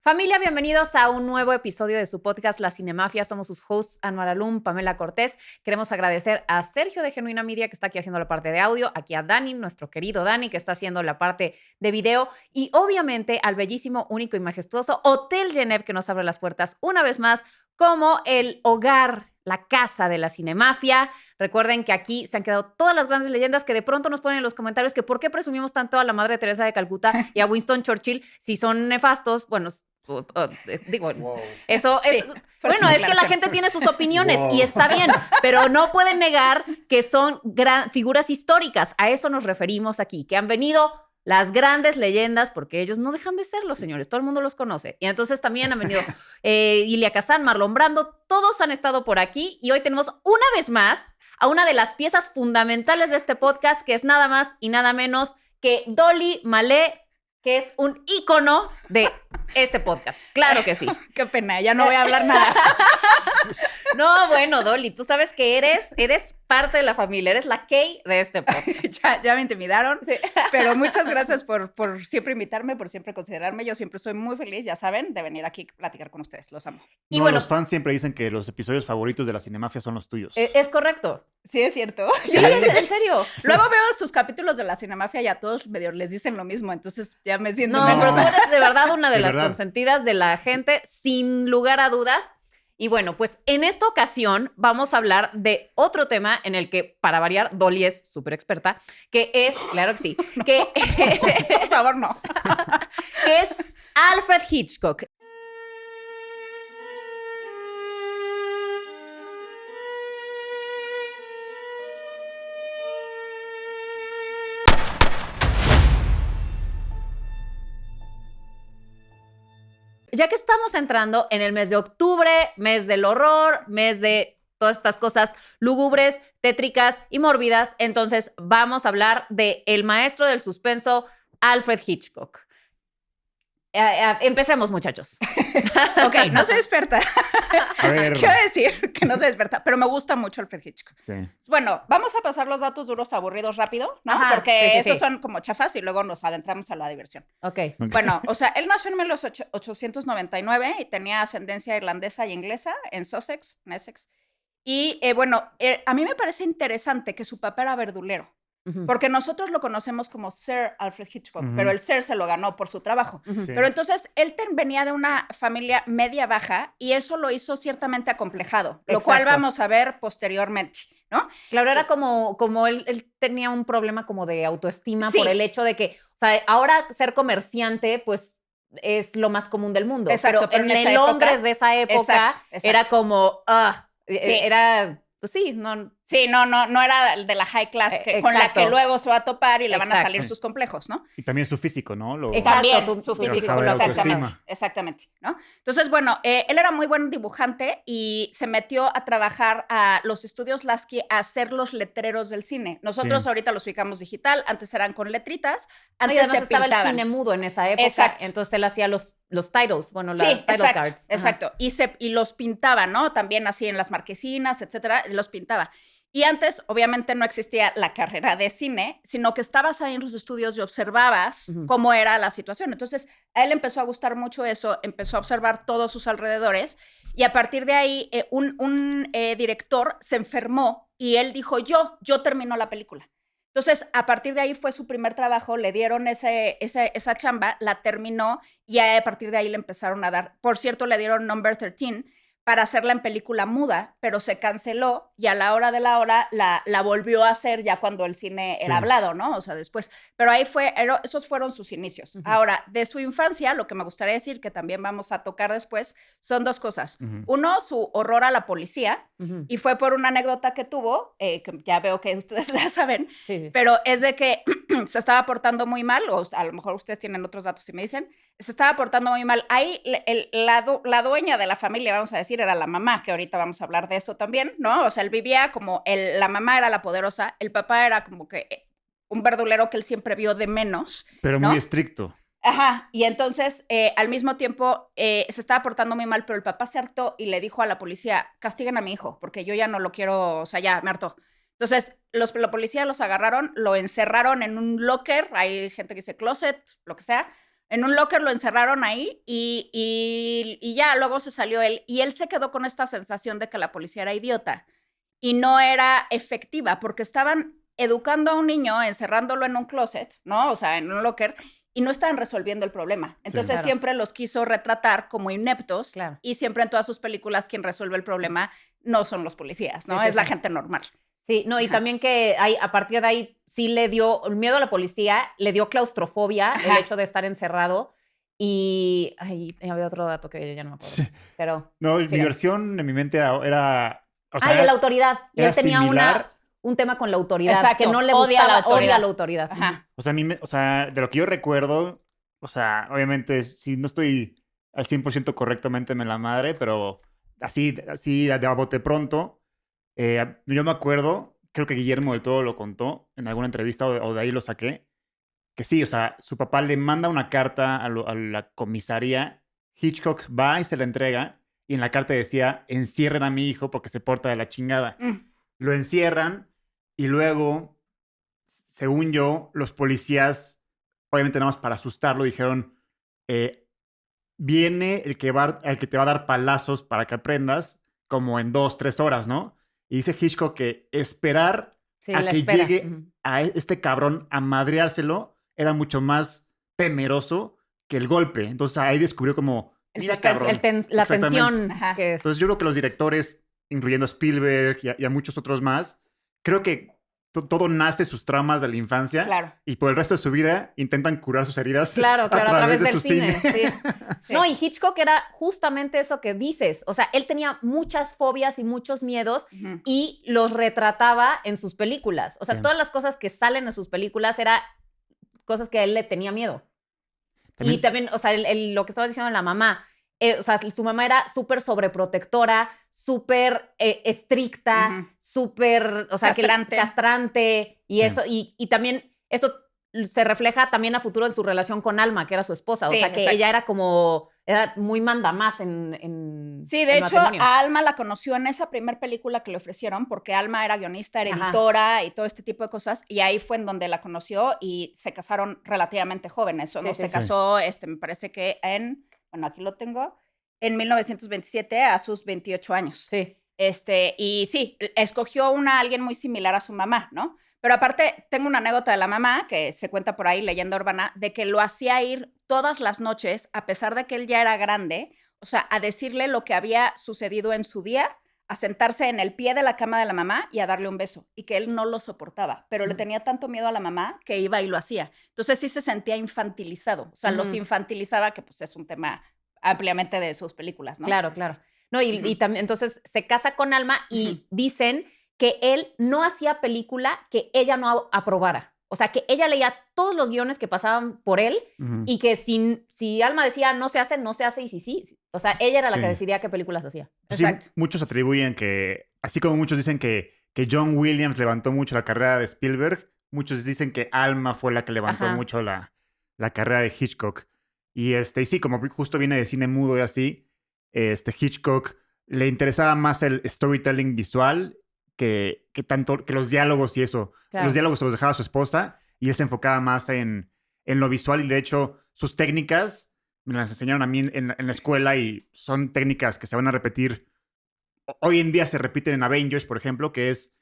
Familia, bienvenidos a un nuevo episodio de su podcast La Cinemafia. Somos sus hosts, Anwar Alum, Pamela Cortés. Queremos agradecer a Sergio de Genuina Media, que está aquí haciendo la parte de audio, aquí a Dani, nuestro querido Dani, que está haciendo la parte de video, y obviamente al bellísimo, único y majestuoso Hotel Genève, que nos abre las puertas una vez más como el hogar, la casa de la Cinemafia. Recuerden que aquí se han quedado todas las grandes leyendas que de pronto nos ponen en los comentarios que por qué presumimos tanto a la Madre Teresa de Calcuta y a Winston Churchill si son nefastos. Bueno, digo, Wow. eso Sí, es... Bueno, es que la gente tiene sus opiniones y está bien, pero no pueden negar que son figuras históricas. A eso nos referimos aquí, que han venido las grandes leyendas, porque ellos no dejan de serlo, señores. Todo el mundo los conoce. Y entonces también han venido Ilia Kazan, Marlon Brando. Todos han estado por aquí y hoy tenemos una vez más a una de las piezas fundamentales de este podcast, que es nada más y nada menos que Dolly Malé, que es un ícono de este podcast. Claro que sí. Qué pena, ya no voy a hablar nada. No, bueno, Dolly, tú sabes que eres parte de la familia, eres la Kay de este podcast. Ya me intimidaron, Sí. pero muchas gracias por siempre invitarme, por siempre considerarme. Yo siempre soy muy feliz, ya saben, de venir aquí a platicar con ustedes. Los amo. Y No, bueno, los fans siempre dicen que los episodios favoritos de la Cinemafia son los tuyos. es correcto. Sí, es cierto. Sí, en serio. Luego veo sus capítulos de la Cinemafia y a todos medio les dicen lo mismo, entonces ya me siento No, mejor. pero tú eres de verdad una de De las verdad. consentidas de la gente, sin lugar a dudas. Y bueno, pues en esta ocasión vamos a hablar de otro tema en el que, para variar, Dolly es súper experta, que es, claro que sí, Por favor, no. que es Alfred Hitchcock. Ya que estamos entrando en el mes de octubre, mes del horror, mes de todas estas cosas lúgubres, tétricas y mórbidas, entonces vamos a hablar de el maestro del suspenso, Alfred Hitchcock. Empecemos, muchachos. Ok, no soy experta. A ver. Quiero decir que no soy experta, pero me gusta mucho Alfred Hitchcock. Sí. Bueno, vamos a pasar los datos duros aburridos rápido, ¿no? Ajá, Porque sí, sí, esos sí. son como chafas y luego nos adentramos a la diversión. Ok. Bueno, o sea, él nació en 1899 y tenía ascendencia irlandesa y inglesa en Sussex, en Essex. Y a mí me parece interesante que su papá era verdulero, Ujú. porque nosotros lo conocemos como Sir Alfred Hitchcock, Ujú. pero el Sir se lo ganó por su trabajo. Ujú. Sí. Pero entonces él venía de una familia media baja y eso lo hizo ciertamente acomplejado, lo cual Exacto. vamos a ver posteriormente, ¿no? Claro, era Entonces- como él tenía un problema como de autoestima Sí. por el hecho de que, o sea, ahora ser comerciante, pues, es lo más común del mundo. Exacto, pero en en esa el época- Londres de esa época Exacto. era como, Sí. era, pues sí, no. Sí, no era de la high class con la Exacto. que luego se va a topar y le van a Exacto. salir sus complejos, ¿no? Y también su físico, ¿no? Exacto. También, tu su físico, físico, la exactamente, autoestima. exactamente, ¿no? Entonces, bueno, él era muy buen dibujante y se metió a trabajar a los estudios Lasky a hacer los letreros del cine. Nosotros Sí. ahorita los ubicamos digital, antes eran con letritas, Y antes además se estaba el pintaban. cine mudo en esa época, Exacto. entonces él hacía los titles, bueno, las Sí, title exacto, cards. Ajá. exacto. Y los pintaba, ¿no? También así en las marquesinas, etcétera, los pintaba. Y antes, obviamente, no existía la carrera de cine, sino que estabas ahí en los estudios y observabas Ujú. cómo era la situación. Entonces, a él empezó a gustar mucho eso, empezó a observar todos sus alrededores y a partir de ahí un director se enfermó y él dijo, yo termino la película. Entonces, a partir de ahí fue su primer trabajo, le dieron esa chamba, la terminó y a partir de ahí le empezaron a dar. Por cierto, le dieron Number 13 para hacerla en película muda, pero se canceló y a la hora de la hora la volvió a hacer ya cuando el cine era Sí. hablado, ¿no? O sea, después. Pero ahí esos fueron sus inicios. Ujú. Ahora, de su infancia, lo que me gustaría decir, que también vamos a tocar después, son dos cosas. Ujú. Uno, su horror a la policía, Ujú. y fue por una anécdota que tuvo, que ya veo que ustedes la saben, Sí, sí. pero es de que se estaba portando muy mal, o a lo mejor ustedes tienen otros datos y me dicen, se estaba portando muy mal. Ahí la dueña de la familia, vamos a decir, era la mamá, que ahorita vamos a hablar de eso también, ¿no? O sea, él vivía como, la mamá era la poderosa, el papá era como que un verdulero que él siempre vio de menos. Pero ¿no? muy estricto. Ajá, y entonces al mismo tiempo se estaba portando muy mal, pero el papá se hartó y le dijo a la policía, castiguen a mi hijo, porque yo ya no lo quiero, o sea, ya me hartó. Entonces, la policía los agarraron, lo encerraron en un locker, hay gente que dice closet, lo que sea, En un locker lo encerraron ahí y ya luego se salió él. Y él se quedó con esta sensación de que la policía era idiota y no era efectiva porque estaban educando a un niño, encerrándolo en un closet, ¿no? O sea, en un locker, y no estaban resolviendo el problema. Entonces claro. siempre los quiso retratar como ineptos Claro. y siempre en todas sus películas quien resuelve el problema no son los policías, ¿no? Sí, sí, es la sí. gente normal. Sí, no, y Ajá. también que a partir de ahí sí le dio miedo a la policía, le dio claustrofobia el Ajá. hecho de estar encerrado y había otro dato que ya no me acuerdo, Sí. pero No, mi sigue. versión en mi mente era o sea, de la autoridad. Y era él tenía similar. un tema con la autoridad, Exacto, que no le odia gustaba, la autoridad. odia la autoridad. Ajá. O sea, o sea, de lo que yo recuerdo, o sea, obviamente, si no estoy al 100% correctamente en la madre, pero así de a bote pronto, yo me acuerdo, creo que Guillermo del Toro lo contó en alguna entrevista o de ahí lo saqué, que sí, o sea, su papá le manda una carta a la comisaría, Hitchcock va y se la entrega, y en la carta decía, encierren a mi hijo porque se porta de la chingada. Lo encierran y luego, según yo, los policías, obviamente nada más para asustarlo, dijeron, viene el que te va a dar palazos para que aprendas como en 2, 3 horas, ¿no? Y dice Hitchcock que esperar Sí, a la que espera. llegue a este cabrón a madreárselo era mucho más temeroso que el golpe. Entonces ahí descubrió como, El mira, suspenso. cabrón. La Exactamente. tensión. Ajá. Que, Entonces yo creo que los directores, incluyendo a Spielberg y a muchos otros más, creo que todo nace sus traumas de la infancia Claro. y por el resto de su vida intentan curar sus heridas claro, a través de del su cine. Sí. Sí. No, y Hitchcock era justamente eso que dices. O sea, él tenía muchas fobias y muchos miedos Ujú. y los retrataba en sus películas. O sea, Sí. todas las cosas que salen en sus películas eran cosas que a él le tenía miedo. Y también, o sea, lo que estaba diciendo la mamá, o sea, su mamá era súper sobreprotectora, súper estricta, Ujú. súper, o sea, castrante y Sí. eso, y también eso se refleja también a futuro en su relación con Alma, que era su esposa. Sí, o sea, que exacto. ella era muy mandamás en Sí, de el hecho, matrimonio. a Alma la conoció en esa primer película que le ofrecieron, porque Alma era guionista, era Ajá. editora y todo este tipo de cosas, y ahí fue en donde la conoció y se casaron relativamente jóvenes. Sí, ¿no? sí, Se sí. casó, me parece que bueno, aquí lo tengo, en 1927 a sus 28 años. Sí. Y sí, escogió a alguien muy similar a su mamá, ¿no? Pero aparte, tengo una anécdota de la mamá, que se cuenta por ahí, leyenda urbana, de que lo hacía ir todas las noches, a pesar de que él ya era grande, o sea, a decirle lo que había sucedido en su día, a sentarse en el pie de la cama de la mamá y a darle un beso, y que él no lo soportaba, pero le tenía tanto miedo a la mamá que iba y lo hacía. Entonces sí se sentía infantilizado, o sea, los infantilizaba, que pues es un tema ampliamente de sus películas, ¿no? Claro, claro. No, y también, entonces se casa con Alma y dicen que él no hacía película que ella no aprobara. O sea, que ella leía todos los guiones que pasaban por él y que si Alma decía no se hace, no se hace y sí. O sea, ella era la Sí. que decidía qué películas hacía. Pues sí, muchos atribuyen que, así como muchos dicen que John Williams levantó mucho la carrera de Spielberg, muchos dicen que Alma fue la que levantó Ajá. mucho la carrera de Hitchcock. Y y sí, como justo viene de cine mudo y así, Hitchcock le interesaba más el storytelling visual que tanto que los diálogos y eso. Claro. Los diálogos se los dejaba a su esposa y él se enfocaba más en lo visual y de hecho sus técnicas me las enseñaron a mí en la escuela y son técnicas que se van a repetir. Hoy en día se repiten en Avengers, por ejemplo, que es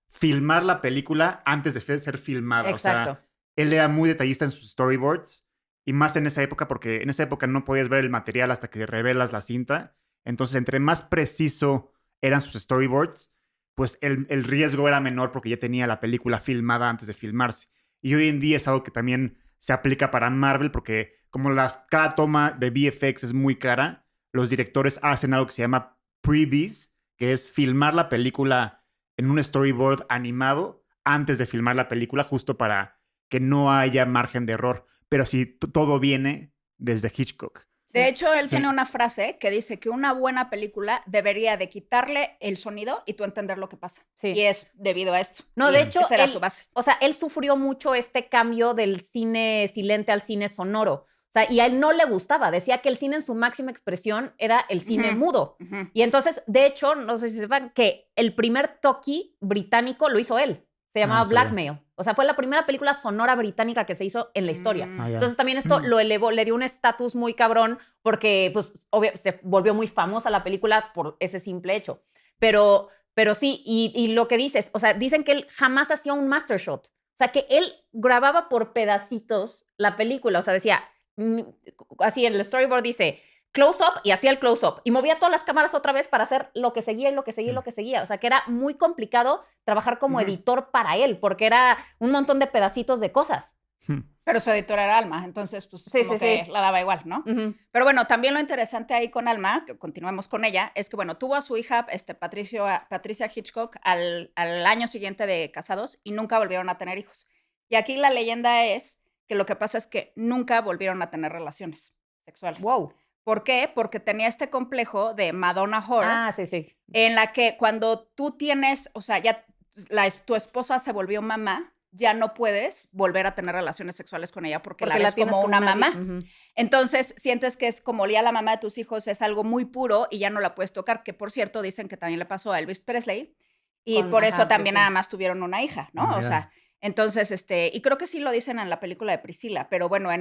filmar la película antes de ser filmada. Exacto. O sea, él era muy detallista en sus storyboards y más en esa época porque en esa época no podías ver el material hasta que revelas la cinta. Entonces, entre más preciso eran sus storyboards, pues el riesgo era menor porque ya tenía la película filmada antes de filmarse. Y hoy en día es algo que también se aplica para Marvel porque como cada toma de VFX es muy cara, los directores hacen algo que se llama previs, que es filmar la película en un storyboard animado antes de filmar la película, justo para que no haya margen de error. Pero sí, todo viene desde Hitchcock. De hecho, él Sí. tiene una frase que dice que una buena película debería de quitarle el sonido y tú entender lo que pasa. Sí. Y es debido a esto. No, Y de hecho, esa era su base. O sea, él sufrió mucho este cambio del cine silente al cine sonoro. O sea, y a él no le gustaba. Decía que el cine en su máxima expresión era el cine mudo. Y entonces, de hecho, no sé si sepan que el primer talkie británico lo hizo él. Se llamaba No sabía. Blackmail. O sea, fue la primera película sonora británica que se hizo en la historia. Ah, ya. Entonces también esto lo elevó, le dio un estatus muy cabrón porque pues se volvió muy famosa la película por ese simple hecho. Pero sí, y lo que dices, o sea, dicen que él jamás hacía un master shot. O sea, que él grababa por pedacitos la película. O sea, decía, así en el storyboard dice, close up, y hacía el close up. Y movía todas las cámaras otra vez para hacer lo que seguía y lo que seguía y lo que seguía. O sea, que era muy complicado trabajar como editor para él, porque era un montón de pedacitos de cosas. Pero su editora era Alma, entonces pues como que la daba igual, ¿no? Pero bueno, también lo interesante ahí con Alma, que continuemos con ella, es que bueno, tuvo a su hija, Patricia Hitchcock, al año siguiente de casados y nunca volvieron a tener hijos. Y aquí la leyenda es que lo que pasa es que nunca volvieron a tener relaciones sexuales. Wow. ¿Por qué? Porque tenía este complejo de Madonna Whore. Ah, sí. En la que cuando tú tienes, o sea, ya tu esposa se volvió mamá, ya no puedes volver a tener relaciones sexuales con ella porque la ves como una mamá. Entonces, sientes que es como ya la mamá de tus hijos es algo muy puro y ya no la puedes tocar, que por cierto dicen que también le pasó a Elvis Presley y por eso también nada más tuvieron una hija, ¿no? O sea, entonces, y creo que sí lo dicen en la película de Priscila, pero bueno,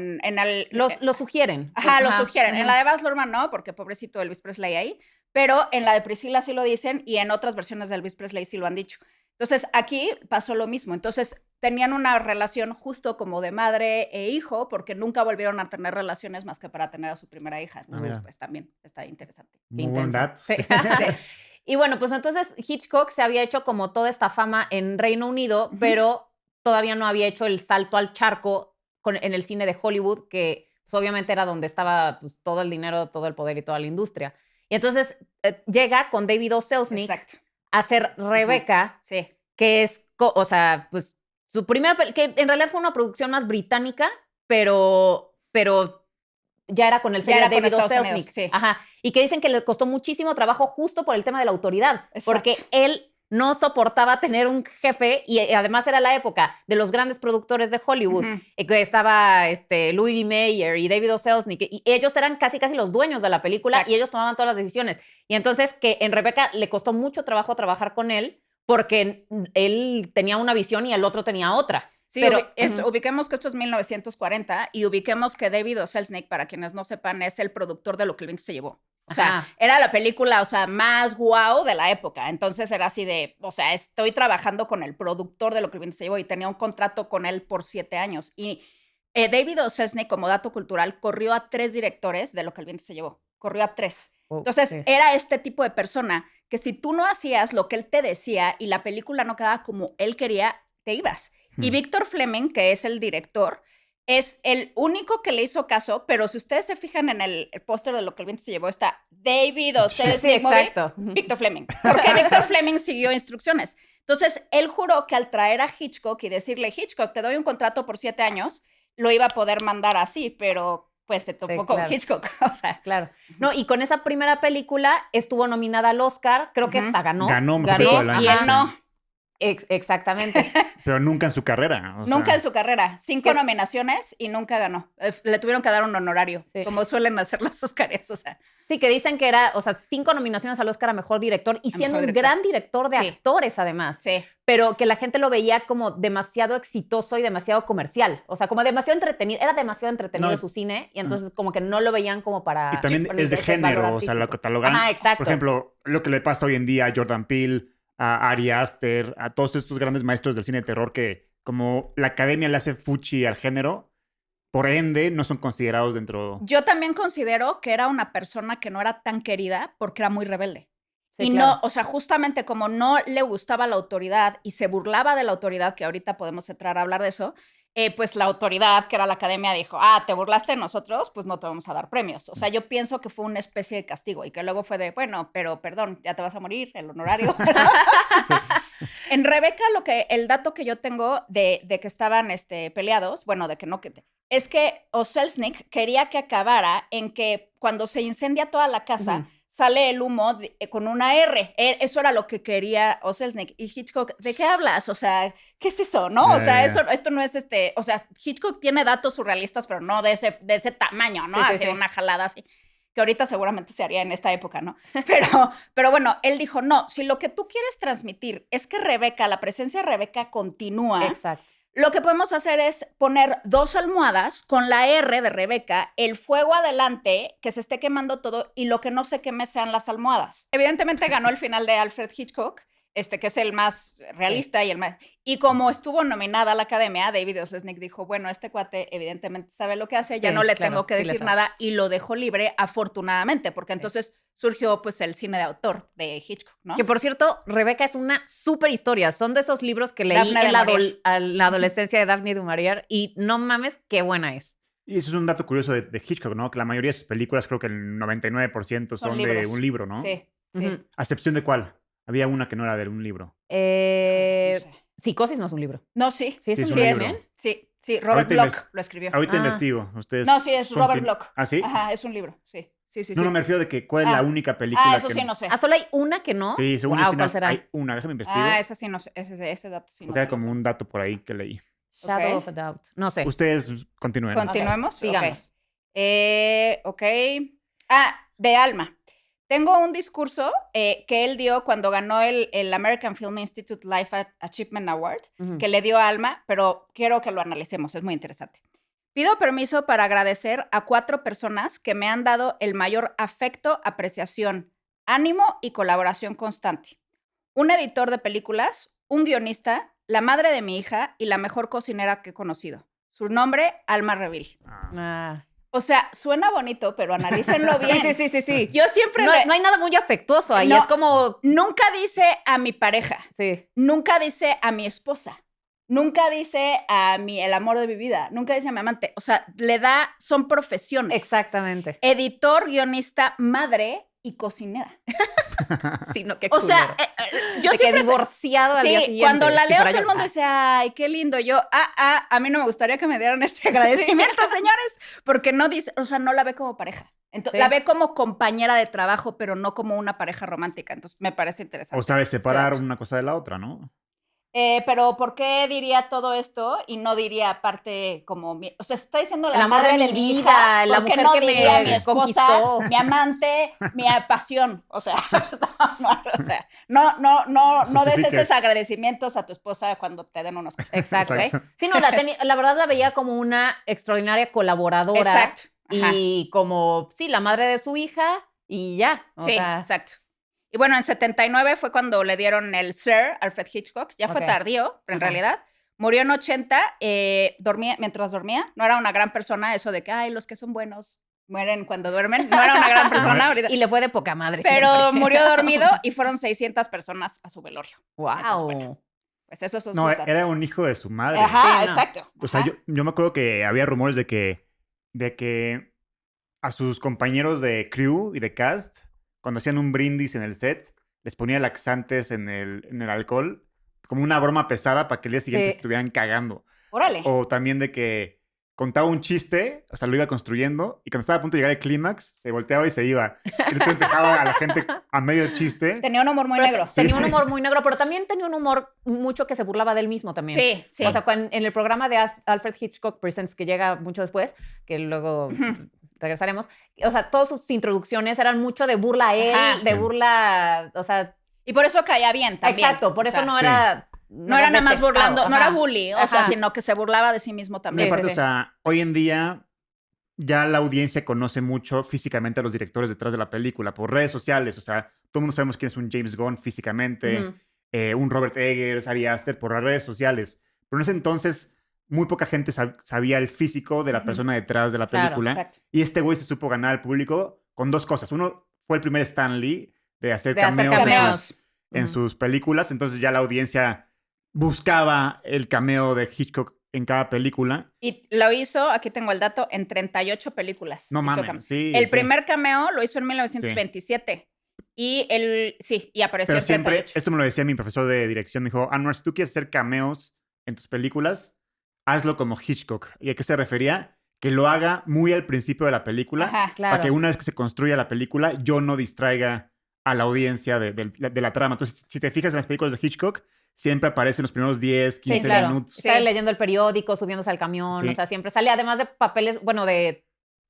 lo sugieren. Ajá, lo sugieren. En la de Baz Luhrmann no, porque pobrecito Elvis Presley ahí, pero en la de Priscila sí lo dicen y en otras versiones de Elvis Presley sí lo han dicho. Entonces, aquí pasó lo mismo. Entonces, tenían una relación justo como de madre e hijo, porque nunca volvieron a tener relaciones más que para tener a su primera hija. Entonces, pues también está interesante. Muy buen dato. Sí. Y bueno, pues entonces Hitchcock se había hecho como toda esta fama en Reino Unido, pero todavía no había hecho el salto al charco en el cine de Hollywood, que pues, obviamente era donde estaba pues, todo el dinero, todo el poder y toda la industria. Y entonces llega con David O. Selznick a hacer Rebecca, que es, o sea, pues su primera, que en realidad fue una producción más británica, pero ya era con el sello de David O. Selznick. Ajá. Y que dicen que le costó muchísimo trabajo justo por el tema de la autoridad. Exacto. Porque él no soportaba tener un jefe y además era la época de los grandes productores de Hollywood, que estaba Louis B. Mayer y David O. Selznick, y ellos eran casi los dueños de la película. Exacto. Y ellos tomaban todas las decisiones. Y entonces que en Rebecca le costó mucho trabajo trabajar con él porque él tenía una visión y el otro tenía otra. Sí, pero ubiquemos que esto es 1940 y ubiquemos que David O. Selznick, para quienes no sepan, es el productor de Lo que el viento se llevó. O sea, era la película, o sea, más guau de la época. Entonces era así de, o sea, estoy trabajando con el productor de Lo que el viento se llevó y tenía un contrato con él por 7 años. Y David O. Selznick, como dato cultural, corrió a 3 directores de Lo que el viento se llevó. Corrió a 3. Entonces, era este tipo de persona que si tú no hacías lo que él te decía y la película no quedaba como él quería, te ibas. Y Victor Fleming, que es el director, es el único que le hizo caso, pero si ustedes se fijan en el póster de Lo que el viento se llevó, está David O. Selznick, Victor Fleming, porque Victor Fleming siguió instrucciones. Entonces, él juró que al traer a Hitchcock y decirle, Hitchcock, te doy un contrato por 7 años, lo iba a poder mandar así, pero pues se topó con Hitchcock. O sea, claro. No, y con esa primera película estuvo nominada al Oscar, creo que hasta ganó. Ganó mejor película del año. Y él no. Exactamente. Pero nunca en su carrera. Nunca en su carrera. 5 nominaciones y nunca ganó. Le tuvieron que dar un honorario, como suelen hacer los Óscares, o sea. Sí, que dicen que era, o sea, 5 nominaciones al Oscar a Mejor Director y siendo un gran director de actores, además. Sí. Pero que la gente lo veía como demasiado exitoso y demasiado comercial. O sea, como demasiado entretenido. Era demasiado entretenido su cine y entonces como que no lo veían como para... Y también es de género, o sea, lo catalogan. Ah, exacto. Por ejemplo, lo que le pasa hoy en día a Jordan Peele, a Ari Aster, a todos estos grandes maestros del cine de terror que como la academia le hace fuchi al género, por ende no son considerados dentro... Yo también considero que era una persona que no era tan querida porque era muy rebelde. Sí, y claro. no, o sea, justamente como no le gustaba la autoridad y se burlaba de la autoridad, que ahorita podemos entrar a hablar de eso, pues la autoridad, que era la academia, dijo, te burlaste de nosotros, pues no te vamos a dar premios. O sea, yo pienso que fue una especie de castigo y que luego fue de, bueno, pero perdón, ya te vas a morir, el honorario. Sí. En Rebecca, el dato que yo tengo de que estaban peleados, bueno, de que no, es que O. Selznick quería que acabara en que cuando se incendia toda la casa, sale el humo con una R. Eso era lo que quería O. Selznick. Y Hitchcock, ¿de qué hablas? O sea, ¿qué es eso? ¿No? O sea, esto no es o sea, Hitchcock tiene datos surrealistas, pero no de ese tamaño, ¿no? Así una jalada así. Que ahorita seguramente se haría en esta época, ¿no? Pero bueno, él dijo, no, si lo que tú quieres transmitir es que Rebecca, la presencia de Rebecca continúa. Exacto. Lo que podemos hacer es poner 2 almohadas con la R de Rebeca, el fuego adelante, que se esté quemando todo y lo que no se queme sean las almohadas. Evidentemente ganó el final de Alfred Hitchcock, que es el más realista y el más... Y como estuvo nominada a la Academia, David O. Selznick dijo, bueno, este cuate evidentemente sabe lo que hace, ya no le tengo que decir nada, y lo dejó libre afortunadamente, porque entonces surgió pues el cine de autor de Hitchcock, ¿no? Que por cierto, Rebeca es una súper historia. Son de esos libros que leí Daphne en du la adolescencia de Daphne du Maurier y no mames, qué buena es. Y eso es un dato curioso de Hitchcock, ¿no? Que la mayoría de sus películas, creo que el 99% son de un libro, ¿no? Sí, sí. Ujú. ¿A excepción de cuál? Había una que no era de un libro. No sé. Psicosis no es un libro. No, sí. Sí, es Sí, un es Sí un libro. es. libro. Sí, sí. Robert Ahorita Bloch lo escribió. Ahorita Ah. investigo. Ustedes No, sí, es Robert Bloch. ¿Ah, sí? Ajá, es un libro. Sí, sí, sí. No, sí. no, me refiero de que cuál es la Ah. única película Eso que sí, no sé. Ah, solo hay una que no. Sí, según Wow, yo sí, ¿cuál será? hay una. Déjame investigo. Ah, esa sí no sé. Ese dato sí no Porque era sé. como un dato por ahí que leí. Shadow Ok. of a Doubt. No sé. Ustedes continúen. ¿Continuemos? Ok, sigamos. Ok. De Alma. Tengo un discurso que él dio cuando ganó el American Film Institute Life Achievement Award, Ujú. que le dio a Alma, pero quiero que lo analicemos, es muy interesante. Pido permiso para agradecer a 4 personas que me han dado el mayor afecto, apreciación, ánimo y colaboración constante. Un editor de películas, un guionista, la madre de mi hija y la mejor cocinera que he conocido. Su nombre, Alma Reville. Ah. Ah. O sea, suena bonito, pero analícenlo bien. Sí, sí, sí, sí, sí. Yo siempre No, no hay nada muy afectuoso ahí. No. Es como. nunca dice a mi pareja, Sí. nunca dice a mi esposa, nunca dice el amor de mi vida, nunca dice a mi amante. O sea, son profesiones. Exactamente. Editor, guionista, madre y cocinera. Sí, no, qué O sea, culero. yo De que siempre... divorciado al día Sí, siguiente. cuando la Si leo fuera todo el yo, mundo dice, ay, qué lindo. Yo, a mí no me gustaría que me dieran este agradecimiento, señores, porque no dice, o sea, no la ve como pareja. Entonces, Sí. la ve como compañera de trabajo, pero no como una pareja romántica. Entonces, me parece interesante. O sabes separar dato. una cosa de la otra, ¿no? Pero ¿por qué diría todo esto y no diría aparte como o sea, está diciendo la El amor madre de de mi mi vida, hija, la ¿por qué mujer no que me diría mi esposa, conquistó? mi amante, mi pasión? O sea, o sea, no des Justifiques. esos agradecimientos a tu esposa cuando te den unos Exacto. Exacto. Sí, no, la verdad la veía como una extraordinaria colaboradora. Exacto. Ajá. Y como, sí, la madre de su hija y ya. O Sí, sea, exacto. Y bueno, en 79 fue cuando le dieron el Sir Alfred Hitchcock. Ya fue Ok. tardío, pero en Ajá. realidad. Murió en 80, mientras dormía. No era una gran persona, eso de que, ay, los que son buenos mueren cuando duermen. No era una gran persona ahorita. y le fue de poca madre. Pero siempre. murió dormido y fueron 600 personas a su velorio. Entonces, Wow. bueno, pues esos son No, sus datos. era un hijo de su madre. Ajá, Sí, no. exacto. O sea, Ajá. yo me acuerdo que había rumores de que a sus compañeros de crew y de cast, cuando hacían un brindis en el set, les ponía laxantes en el alcohol, como una broma pesada para que el día siguiente Sí. se estuvieran cagando. Órale. O también de que contaba un chiste, o sea, lo iba construyendo, y cuando estaba a punto de llegar el clímax, se volteaba y se iba. Y entonces dejaba a la gente a medio chiste. Tenía un humor muy Pero negro. Tenía un humor muy negro, pero también tenía un humor mucho que se burlaba de él mismo también. Sí, sí. O sea, en el programa de Alfred Hitchcock Presents, que llega mucho después, que luego Ujú. regresaremos, o sea, todas sus introducciones eran mucho de burla a él, Ajá. de Sí. burla, o sea, Y por eso caía bien también. exacto, por O eso sea, no sí. era... No era nada más detestado, burlando, no ajá. era bully, o sea, Ajá. sino que se burlaba de sí mismo Y también. aparte, sí. o sea, hoy en día ya la audiencia conoce mucho físicamente a los directores detrás de la película, por redes sociales. O sea, todo el mundo sabemos quién es un James Gunn físicamente, Ujú. un Robert Eggers, Ari Aster, por las redes sociales. Pero en ese entonces, muy poca gente sabía el físico de la Ujú. persona detrás de la Claro, película. Exacto. Y este güey se supo ganar al público con 2 cosas. Uno, fue el primer Stan Lee de hacer De hacer cameos, cameos. en Ujú. sus películas. Entonces ya la audiencia buscaba el cameo de Hitchcock en cada película. Y lo hizo, aquí tengo el dato, en 38 películas. No hizo mames, cameo. sí. El sí. primer cameo lo hizo en 1927. Y apareció Pero en siempre, 38. esto me lo decía mi profesor de dirección, me dijo, Anwar, si tú quieres hacer cameos en tus películas, hazlo como Hitchcock. ¿Y a qué se refería? Que lo haga muy al principio de la película, Ajá. Claro. para que una vez que se construya la película, yo no distraiga a la audiencia de la trama. Entonces, si te fijas en las películas de Hitchcock, siempre aparece en los primeros 10, 15 claro. minutos. Sí. Sale leyendo el periódico, subiéndose al camión, Sí. o sea, siempre sale, además de papeles, bueno, de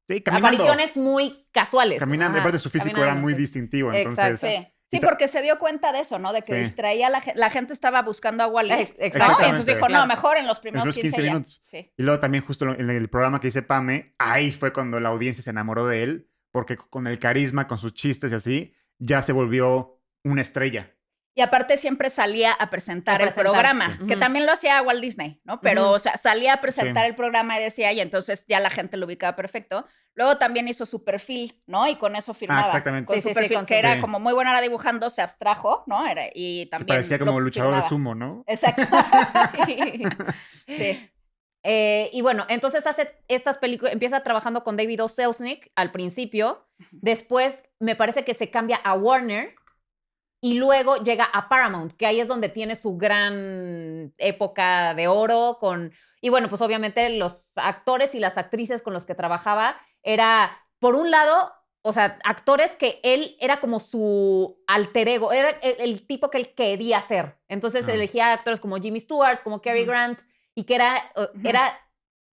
Sí, caminando. apariciones muy casuales. Caminando. Y Ajá, aparte su físico era caminando, muy sí. distintivo. Exacto. Entonces, Sí. Sí, porque se dio cuenta de eso, ¿no? De que Sí. distraía a la gente estaba buscando a Wall-E, ¿no? Exactamente, Y entonces dijo, claro. no, mejor en los primeros Los 15 ya. minutos. Sí. Y luego también justo en el programa que hice Pame, ahí fue cuando la audiencia se enamoró de él, porque con el carisma, con sus chistes y así, ya se volvió una estrella. Y aparte siempre salía a presentar el programa, sí. que también lo hacía Walt Disney, ¿no? Pero, o sea, salía a presentar Sí. el programa y decía, y entonces ya la gente lo ubicaba perfecto. Luego también hizo su perfil, ¿no? Y con eso firmaba. exactamente. Con Sí, su sí, sí, perfil, con que su- era Sí. como muy buena dibujando, se abstrajo, ¿no? Y Que también parecía como lo luchador de firmaba. sumo, ¿no? Exacto. Sí. Y bueno, entonces hace estas películas, empieza trabajando con David O. Selznick al principio, después me parece que se cambia a Warner y luego llega a Paramount, que ahí es donde tiene su gran época de oro y bueno, pues obviamente los actores y las actrices con los que trabajaba era, por un lado, o sea, actores que él era como su alter ego, era el tipo que él quería ser. Entonces elegía actores como Jimmy Stewart, como Cary Grant, y que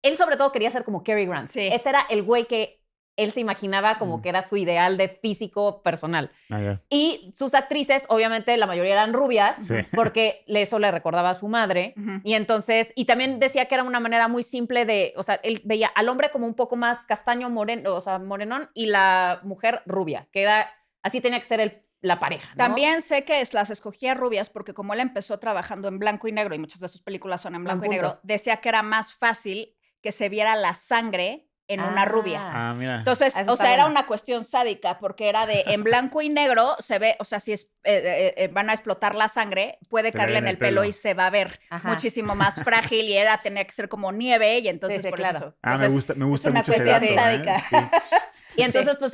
él sobre todo quería ser como Cary Grant. Sí. Ese era el güey que él se imaginaba como que era su ideal de físico personal. Ya. Y sus actrices, obviamente, la mayoría eran rubias, Sí. porque eso le recordaba a su madre. Y entonces, y también decía que era una manera muy simple de, o sea, él veía al hombre como un poco más castaño, moreno, o sea, morenón, y la mujer rubia, que era, así tenía que ser la pareja, ¿no? También sé que las escogía rubias porque como él empezó trabajando en blanco y negro, y muchas de sus películas son en blanco y negro, decía que era más fácil que se viera la sangre en una rubia. Mira. Entonces, Eso o sea, está era bueno. una cuestión sádica porque era de en blanco y negro se ve, o sea, si van a explotar la sangre, puede Se caerle ve en el pelo y se va a ver Ajá. muchísimo más frágil y tenía que ser como nieve y entonces Sí, por claro. eso. me Entonces, gusta es una mucho ese cuestión dato, sádica. Sí. Y entonces, pues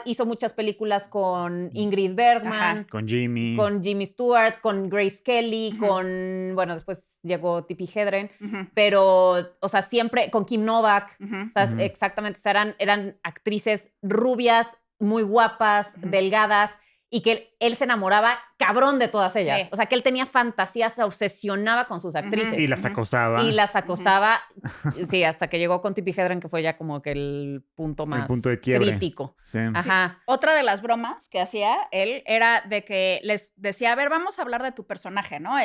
hizo muchas películas con Ingrid Bergman, Ajá. Con Jimmy. con Jimmy Stewart, con Grace Kelly, bueno, después llegó Tippi Hedren, pero, o sea, siempre con Kim Novak, o sea, exactamente, o sea, eran actrices rubias, muy guapas, delgadas, y que él se enamoraba cabrón de todas ellas. Sí. O sea, que él tenía fantasías, se obsesionaba con sus actrices. Y las acosaba. Y las acosaba, sí, hasta que llegó con Tippi Hedren, que fue ya como que el punto más punto de quiebre. crítico. Sí. Ajá. Otra de las bromas que hacía él era de que les decía, a ver, vamos a hablar de tu personaje, ¿no?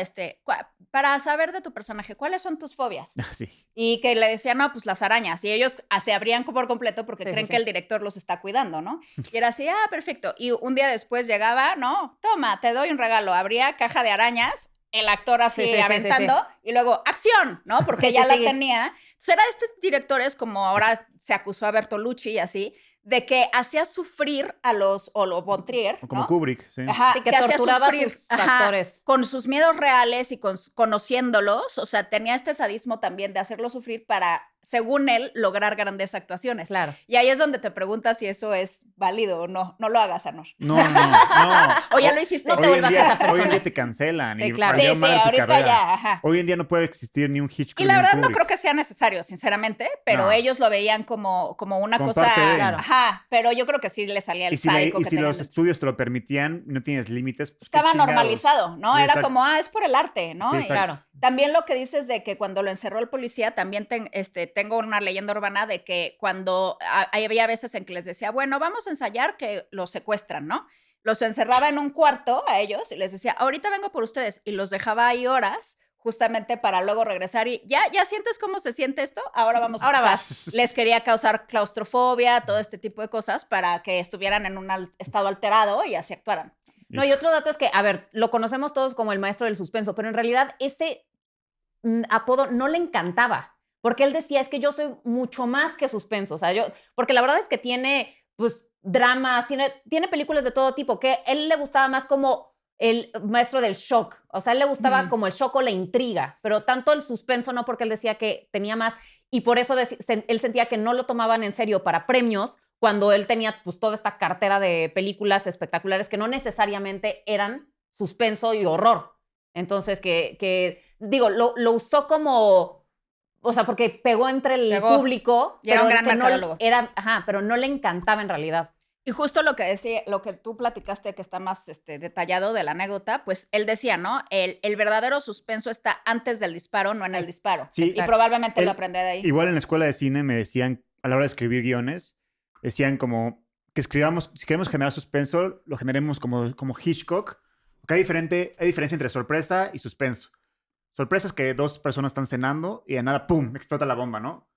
Para saber de tu personaje, ¿cuáles son tus fobias? Sí. Y que le decía, no, pues las arañas. Y ellos se abrían por completo porque Sí, creen sí, que sí. el director los está cuidando, ¿no? Y era así, perfecto. Y un día después llegaba, no, toma, te doy un regalo. Abría caja de arañas, el actor así Sí, sí, sí, aventando, sí, y luego, acción, ¿no? Porque Sí, ya sí, la sí. tenía. Entonces era de estos directores, como ahora se acusó a Bertolucci y así, de que hacía sufrir a los, o Von Trier, Como ¿no? Kubrick, sí. Ajá, Sí, que hacía torturaba a sus actores. con sus miedos reales y conociéndolos, o sea, tenía este sadismo también de hacerlos sufrir para, según él, lograr grandes actuaciones. Claro. Y ahí es donde te preguntas si eso es válido o no. No lo hagas, Anor. No. O ya lo hiciste. No te vuelvas esa persona. Hoy en día te cancelan. Sí, y claro. valió Sí, madre tu ahorita carrera. ya, ajá. Hoy en día no puede existir ni un Hitchcock Y ni la un verdad no Kubrick. creo que sea necesario, sinceramente, pero No. ellos lo veían como una Como cosa. parte de- Claro. Ajá, pero yo creo que sí le salía el Y si, sádico que los tenían dentro. estudios te lo permitían, no tienes límites, pues qué Estaba chingados. normalizado, ¿no? Sí, Era exacto. como, es por el arte, ¿no? Sí, Y exacto. Claro. también lo que dices de que cuando lo encerró el policía, también tengo una leyenda urbana de que cuando había veces en que les decía, bueno, vamos a ensayar que los secuestran, ¿no? Los encerraba en un cuarto a ellos y les decía, ahorita vengo por ustedes, y los dejaba ahí horas justamente para luego regresar y ya sientes cómo se siente esto, ahora vamos. Ahora o sea, vas. les quería causar claustrofobia, todo este tipo de cosas para que estuvieran en un estado alterado y así actuaran. No, y otro dato es que, a ver, lo conocemos todos como el maestro del suspenso, pero en realidad ese apodo no le encantaba, porque él decía, es que yo soy mucho más que suspenso, o sea, porque la verdad es que tiene, pues, dramas, tiene películas de todo tipo, que él le gustaba más como el maestro del shock, o sea, él le gustaba como el shock o la intriga, pero tanto el suspenso no, porque él decía que tenía más, y por eso él sentía que no lo tomaban en serio para premios, cuando él tenía pues toda esta cartera de películas espectaculares que no necesariamente eran suspenso y horror. Entonces, digo, lo usó como, o sea, porque pegó entre el público. Y era un gran que mercadólogo. Pero no le encantaba en realidad. Y justo lo que decía, lo que tú platicaste, que está más detallado de la anécdota, pues él decía, ¿no? El verdadero suspenso está antes del disparo, no en el disparo. Sí, y probablemente lo aprendió de ahí. Igual en la escuela de cine me decían, a la hora de escribir guiones, decían como que escribamos, si queremos generar suspenso, lo generemos como Hitchcock. Porque hay diferencia entre sorpresa y suspenso. Sorpresa es que dos personas están cenando y de nada, ¡pum!, explota la bomba, ¿no?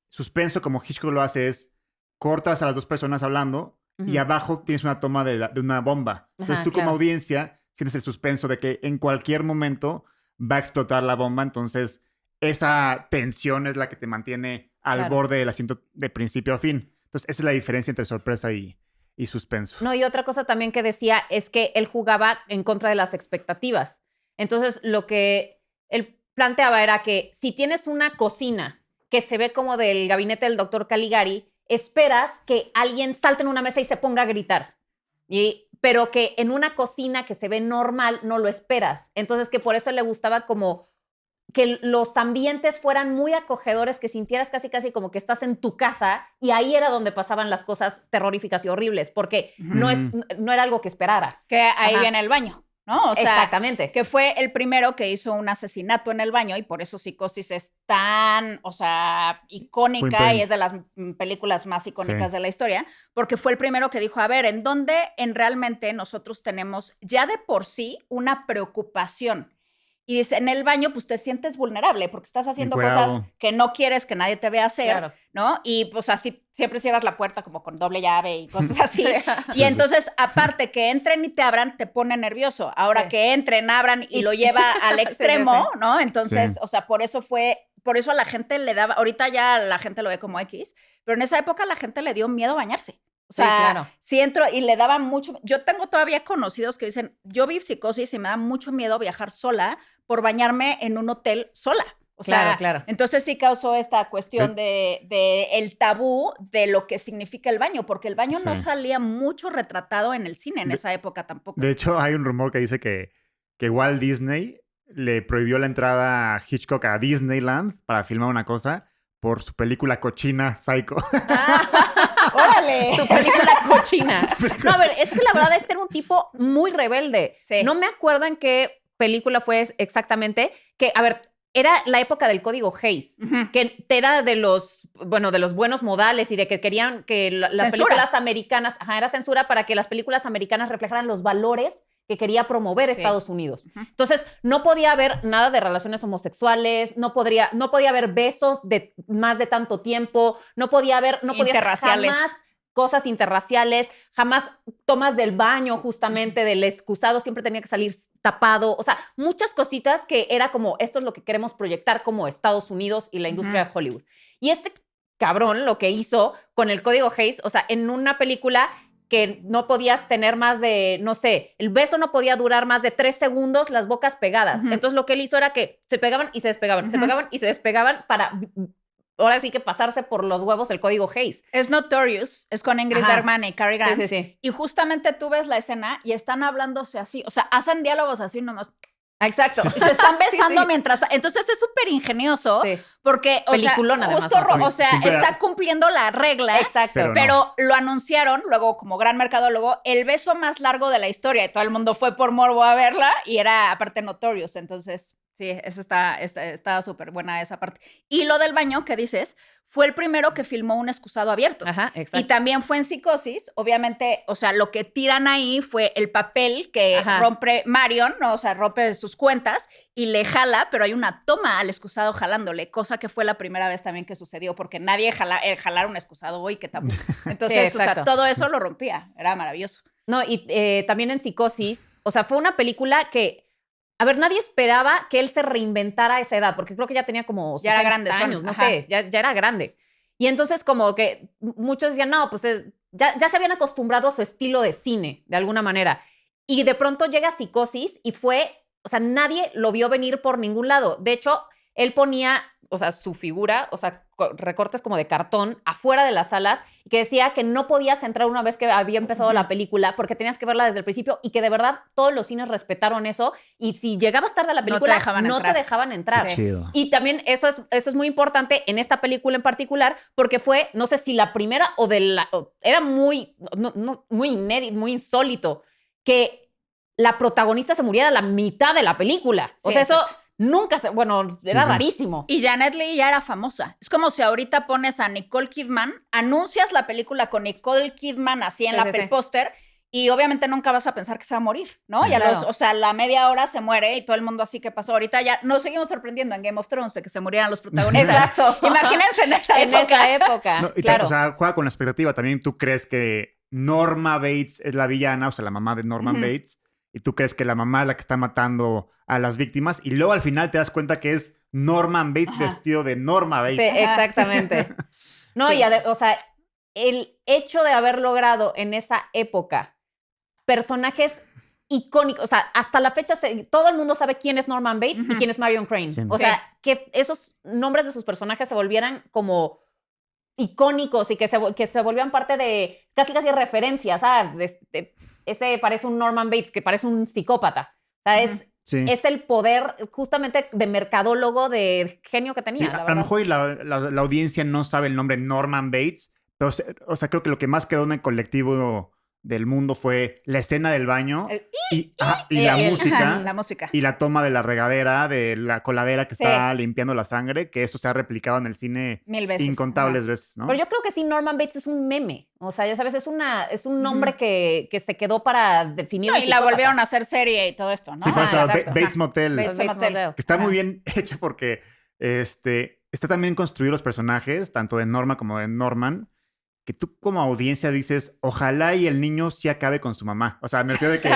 Suspenso, como Hitchcock lo hace, es cortas a las dos personas hablando y abajo tienes una toma de una bomba. Entonces tú como audiencia tienes el suspenso de que en cualquier momento va a explotar la bomba. Entonces esa tensión es la que te mantiene al borde del asiento de principio a fin. Entonces esa es la diferencia entre sorpresa y suspenso. No, y otra cosa también que decía es que él jugaba en contra de las expectativas. Entonces lo que él planteaba era que si tienes una cocina que se ve como del gabinete del doctor Caligari, esperas que alguien salte en una mesa y se ponga a gritar. Pero que en una cocina que se ve normal no lo esperas. Entonces que por eso le gustaba como que los ambientes fueran muy acogedores, que sintieras casi como que estás en tu casa, y ahí era donde pasaban las cosas terroríficas y horribles, porque no era algo que esperaras. Que ahí viene el baño, ¿no? O sea, exactamente. Que fue el primero que hizo un asesinato en el baño, y por eso Psicosis es tan, o sea, icónica y es de las películas más icónicas de la historia, porque fue el primero que dijo, a ver, ¿en dónde realmente nosotros tenemos ya de por sí una preocupación? Y dice, en el baño, pues te sientes vulnerable porque estás haciendo cosas que no quieres que nadie te vea hacer, ¿no? Y pues así siempre cierras la puerta como con doble llave y cosas así. Y entonces, aparte que entren y te abran, te pone nervioso. Ahora que entren, abran y lo lleva al extremo, ¿no? Entonces, o sea, por eso a la gente le daba, ahorita ya la gente lo ve como X, pero en esa época a la gente le dio miedo bañarse. O sea, sí entro y le daba mucho. Yo tengo todavía conocidos que dicen, yo vi Psicosis y me da mucho miedo viajar sola por bañarme en un hotel sola. O sea, entonces sí causó esta cuestión de el tabú de lo que significa el baño, porque el baño no salía mucho retratado en el cine en esa época tampoco. De hecho, hay un rumor que dice que Walt Disney le prohibió la entrada a Hitchcock a Disneyland para filmar una cosa por su película cochina Psycho. ¡Órale! Su película cochina. No, a ver, es que la verdad este era un tipo muy rebelde. No me acuerdo en qué película fue exactamente, que, a ver, era la época del código Hays, que era de los buenos modales y de que querían que las películas americanas, era censura para que las películas americanas reflejaran los valores que quería promover Estados Unidos. Entonces, no podía haber nada de relaciones homosexuales, no podía haber besos de más de tanto tiempo, no podía interraciales. Jamás cosas interraciales, jamás tomas del baño justamente, del excusado, siempre tenía que salir tapado, o sea, muchas cositas que era como, esto es lo que queremos proyectar como Estados Unidos y la industria de Hollywood. Y este cabrón lo que hizo con el código Hays, o sea, en una película que no podías tener más de, no sé, el beso no podía durar más de 3 segundos, las bocas pegadas. Entonces lo que él hizo era que se pegaban y se despegaban, se pegaban y se despegaban para... Ahora sí que pasarse por los huevos el código Hays. Es Notorious, es con Ingrid Bergman y Cary Grant. Y justamente tú ves la escena y están hablándose así, o sea, hacen diálogos así nomás. Exacto. Y se están besando mientras... Entonces es súper ingenioso porque, está cumpliendo la regla. Exacto. Pero lo anunciaron luego como gran mercadólogo, el beso más largo de la historia y todo el mundo fue por morbo a verla y era aparte Notorious, entonces... Sí, eso está súper buena esa parte. Y lo del baño que dices, fue el primero que filmó un excusado abierto. Exacto. Y también fue en Psicosis, obviamente, o sea, lo que tiran ahí fue el papel que rompe Marion, ¿no? O sea, rompe sus cuentas y le jala, pero hay una toma al excusado jalándole, cosa que fue la primera vez también que sucedió, porque nadie jalar un excusado hoy, que tabú. Entonces, o sea, todo eso lo rompía, era maravilloso. No, y también en Psicosis, o sea, fue una película que a ver, nadie esperaba que él se reinventara a esa edad, porque creo que ya tenía como 60 años, no sé, ya era grande. Y entonces como que muchos decían, no, pues ya se habían acostumbrado a su estilo de cine, de alguna manera. Y de pronto llega Psicosis y o sea, nadie lo vio venir por ningún lado. De hecho, él ponía, o sea, su figura, o sea, recortes como de cartón afuera de las salas, y que decía que no podías entrar una vez que había empezado la película porque tenías que verla desde el principio y que de verdad todos los cines respetaron eso y si llegabas tarde a la película no te dejaban entrar. Chido. Y también eso es muy importante en esta película en particular porque fue, no sé si la primera era muy inédito, muy insólito que la protagonista se muriera a la mitad de la película. O sea, eso nunca se, bueno, era sí. rarísimo. Y Janet Leigh ya era famosa. Es como si ahorita pones a Nicole Kidman, anuncias la película con Nicole Kidman así en el póster, y obviamente nunca vas a pensar que se va a morir, ¿no? Sí. Y a Claro. o sea, la media hora se muere y todo el mundo así que pasó. Ahorita ya nos seguimos sorprendiendo en Game of Thrones de que se murieran los protagonistas. Exacto. Imagínense en esa En época. esa época, No, y claro. o sea, juega con la expectativa. También tú crees que Norma Bates es la villana, o sea, la mamá de Norman Bates, y tú crees que la mamá es la que está matando a las víctimas, y luego al final te das cuenta que es Norman Bates vestido de Norma Bates. Sí, exactamente. No, Sí. y o sea, el hecho de haber logrado en esa época personajes icónicos, o sea, hasta la fecha todo el mundo sabe quién es Norman Bates y quién es Marion Crane. Sí. O sea, que esos nombres de sus personajes se volvieran como icónicos y que se volvían parte de casi referencias. Ese parece un Norman Bates que parece un psicópata. O sea, Sí. es el poder justamente de mercadólogo de genio que tenía. Sí, la a lo verdad. mejor la audiencia no sabe el nombre Norman Bates, pero, o sea, creo que lo que más quedó en el colectivo del mundo fue la escena del baño y la música. La música. Y la toma de la regadera, de la coladera que está limpiando la sangre, que eso se ha replicado en el cine 1000 veces. incontables veces, ¿no? Pero yo creo que sí, Norman Bates es un meme. O sea, ya sabes, es un nombre que se quedó para definir. No, y la volvieron a hacer serie y todo esto, ¿no? Sí, por eso, exacto. Bates Motel. Bates Bates Motel. Motel. Que está muy bien hecha porque está también construido los personajes, tanto de Norma como de Norman, que tú como audiencia dices, ojalá y el niño sí acabe con su mamá. O sea, me refiero de que...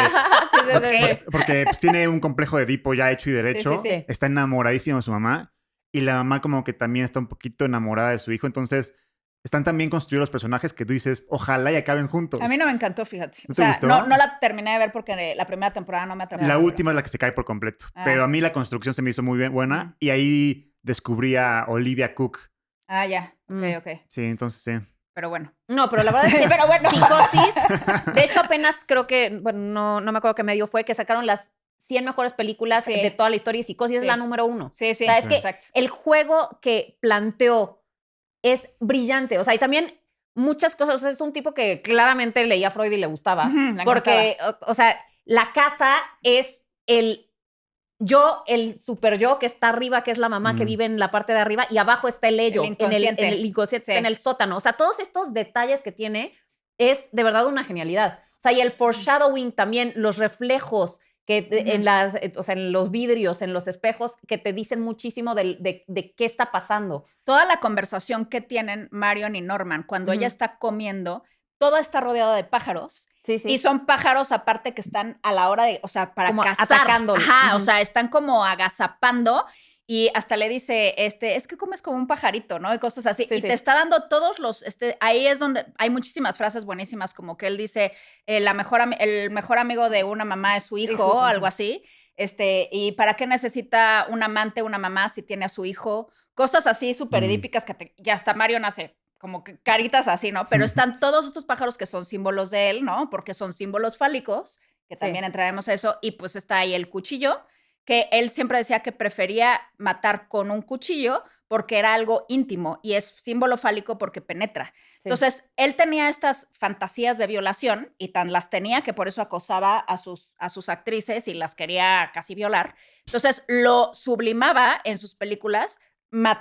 Porque pues, tiene un complejo de Edipo ya hecho y derecho. Sí. Está enamoradísimo de su mamá. Y la mamá como que también está un poquito enamorada de su hijo. Entonces, están tan bien construidos los personajes que tú dices, ojalá y acaben juntos. A mí no me encantó, fíjate. ¿No O te sea, gustó? no la terminé de ver porque la primera temporada no me atrapó. La última es la que se cae por completo. Ah. Pero a mí la construcción se me hizo muy buena. Y ahí descubrí a Olivia Cook. Ah, ya. Ok. Sí, entonces sí. Pero bueno. No, pero la verdad es que Pero bueno. Psicosis, de hecho apenas creo que, bueno, no me acuerdo qué medio fue, que sacaron las 100 mejores películas de toda la historia y Psicosis es la número 1. Sí. O sea, es que exacto. el juego que planteó es brillante. O sea, y también muchas cosas. O sea, es un tipo que claramente leía a Freud y le gustaba. Porque, o sea, la casa es el super yo que está arriba, que es la mamá que vive en la parte de arriba, y abajo está el ello, El inconsciente. en el inconsciente, en el sótano. O sea, todos estos detalles que tiene es de verdad una genialidad. O sea, y el foreshadowing también, los reflejos que en los vidrios, en los espejos, que te dicen muchísimo de qué está pasando. Toda la conversación que tienen Marion y Norman cuando ella está comiendo, toda está rodeada de pájaros. Sí. Y son pájaros aparte que están a la hora de, o sea, para como cazar. atacándole. Ajá, o sea, están como agazapando y hasta le dice, es que comes como un pajarito, ¿no? Y cosas así. Sí, te está dando todos los, ahí es donde hay muchísimas frases buenísimas, como que él dice, el mejor amigo de una mamá es su hijo, o algo así. Y ¿para qué necesita un amante, una mamá si tiene a su hijo? Cosas así súper edípicas que hasta Marion hace como que caritas así, ¿no? Pero están todos estos pájaros que son símbolos de él, ¿no? Porque son símbolos fálicos, que también entraremos a eso, y pues está ahí el cuchillo, que él siempre decía que prefería matar con un cuchillo porque era algo íntimo, y es símbolo fálico porque penetra. Sí. Entonces, él tenía estas fantasías de violación, y tan las tenía que por eso acosaba a sus actrices y las quería casi violar. Entonces, lo sublimaba en sus películas,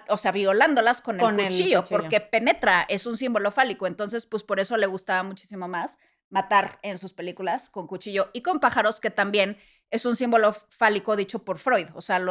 o sea, violándolas con el cuchillo, porque penetra, es un símbolo fálico. Entonces, pues por eso le gustaba muchísimo más matar en sus películas con cuchillo y con pájaros, que también es un símbolo fálico dicho por Freud. O sea,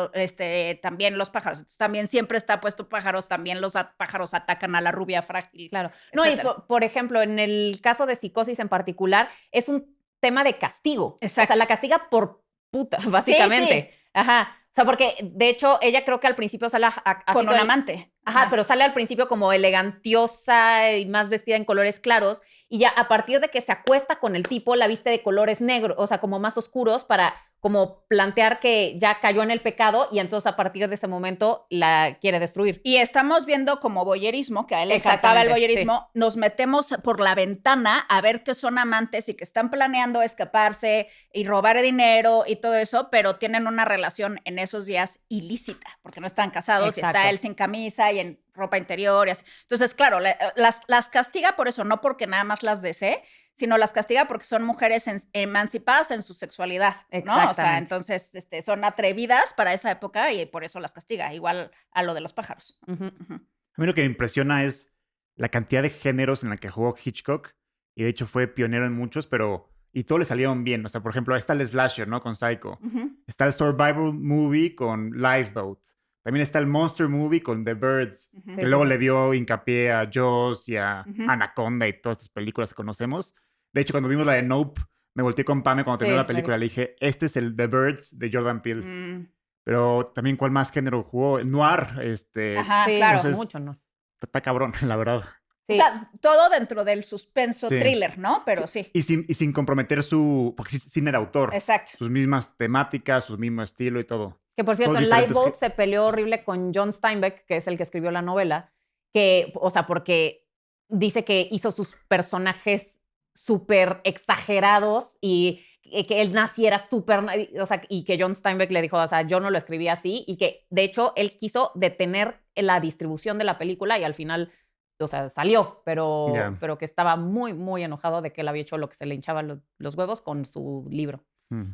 también los pájaros. Entonces, también siempre está puesto pájaros, también los pájaros atacan a la rubia frágil. Claro. No, etcétera. Y por ejemplo, en el caso de Psicosis en particular, es un tema de castigo. Exacto. O sea, la castiga por puta, básicamente. Sí. Ajá. O sea, porque de hecho ella creo que al principio sale con un amante. Ajá, pero sale al principio como elegantiosa y más vestida en colores claros, y ya a partir de que se acuesta con el tipo, la viste de colores negros, o sea, como más oscuros, para como plantear que ya cayó en el pecado, y entonces a partir de ese momento la quiere destruir. Y estamos viendo como voyerismo, que a él le encantaba el voyerismo, nos metemos por la ventana a ver que son amantes y que están planeando escaparse y robar dinero y todo eso, pero tienen una relación en esos días ilícita, porque no están casados. Exacto. Y está él sin camisa y ropa interior y así. Entonces, claro, las castiga por eso, no porque nada más las desee, sino las castiga porque son mujeres emancipadas en su sexualidad, ¿no? O sea, entonces son atrevidas para esa época y por eso las castiga, igual a lo de los pájaros. Ujú. A mí lo que me impresiona es la cantidad de géneros en la que jugó Hitchcock. Y de hecho fue pionero en muchos, pero... Y todos le salieron bien. O sea, por ejemplo, está el slasher, ¿no? Con Psycho. Está el survival movie con Lifeboat. También está el monster movie con The Birds. Que luego le dio hincapié a Jaws y a Anaconda y todas estas películas que conocemos. De hecho, cuando vimos la de Nope, me volteé con Pame cuando terminó la película. Le dije, este es el The Birds de Jordan Peele. Pero también, ¿cuál más género jugó? El noir. Ajá, claro. Entonces, Mucho, ¿no? Está cabrón, la verdad. Sí. O sea, todo dentro del suspenso thriller, ¿no? Pero sí. Y sin comprometer porque cine de autor. Exacto. Sus mismas temáticas, su mismo estilo y todo. Que por cierto, en Lifeboat se peleó horrible con John Steinbeck, que es el que escribió la novela, porque dice que hizo sus personajes súper exagerados y que él naciera súper, y que John Steinbeck le dijo, yo no lo escribí así, y que de hecho él quiso detener la distribución de la película y al final, salió, pero que estaba muy, muy enojado de que él había hecho lo que se le hinchaban los huevos con su libro.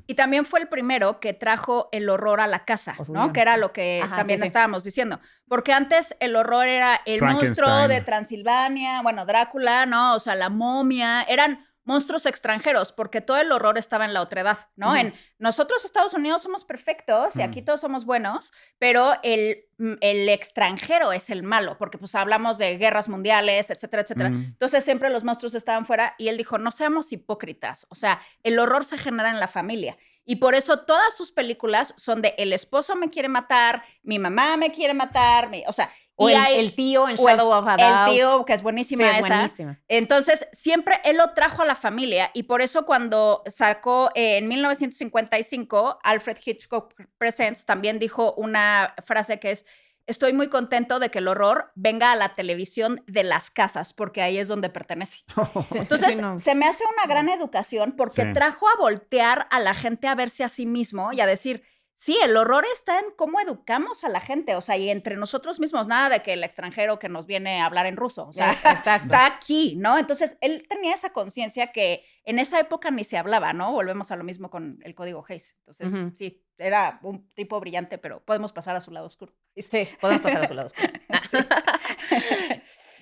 Y también fue el primero que trajo el horror a la casa, ¿no? Que era lo que también estábamos diciendo. Porque antes el horror era el monstruo de Transilvania, bueno, Drácula, ¿no? O sea, la momia, eran monstruos extranjeros, porque todo el horror estaba en la otredad, ¿no? En nosotros, Estados Unidos, somos perfectos y aquí todos somos buenos, pero el extranjero es el malo, porque pues hablamos de guerras mundiales, etcétera, etcétera. Entonces siempre los monstruos estaban fuera y él dijo, no seamos hipócritas, o sea, el horror se genera en la familia. Y por eso todas sus películas son de el esposo me quiere matar, mi mamá me quiere matar, o sea... O el tío en Shadow of a Doubt. El tío, que es buenísima esa. Buenísima. Entonces, siempre él lo trajo a la familia y por eso cuando sacó en 1955 Alfred Hitchcock Presents, también dijo una frase que es, estoy muy contento de que el horror venga a la televisión de las casas, porque ahí es donde pertenece. Entonces, se me hace una gran educación porque trajo a voltear a la gente a verse a sí mismo y a decir... Sí, el horror está en cómo educamos a la gente, o sea, y entre nosotros mismos, nada de que el extranjero que nos viene a hablar en ruso, o sea, está aquí, ¿no? Entonces, él tenía esa conciencia que en esa época ni se hablaba, ¿no? Volvemos a lo mismo con el código Hays. Entonces, sí, era un tipo brillante, pero podemos pasar a su lado oscuro. Sí, podemos pasar a su lado oscuro.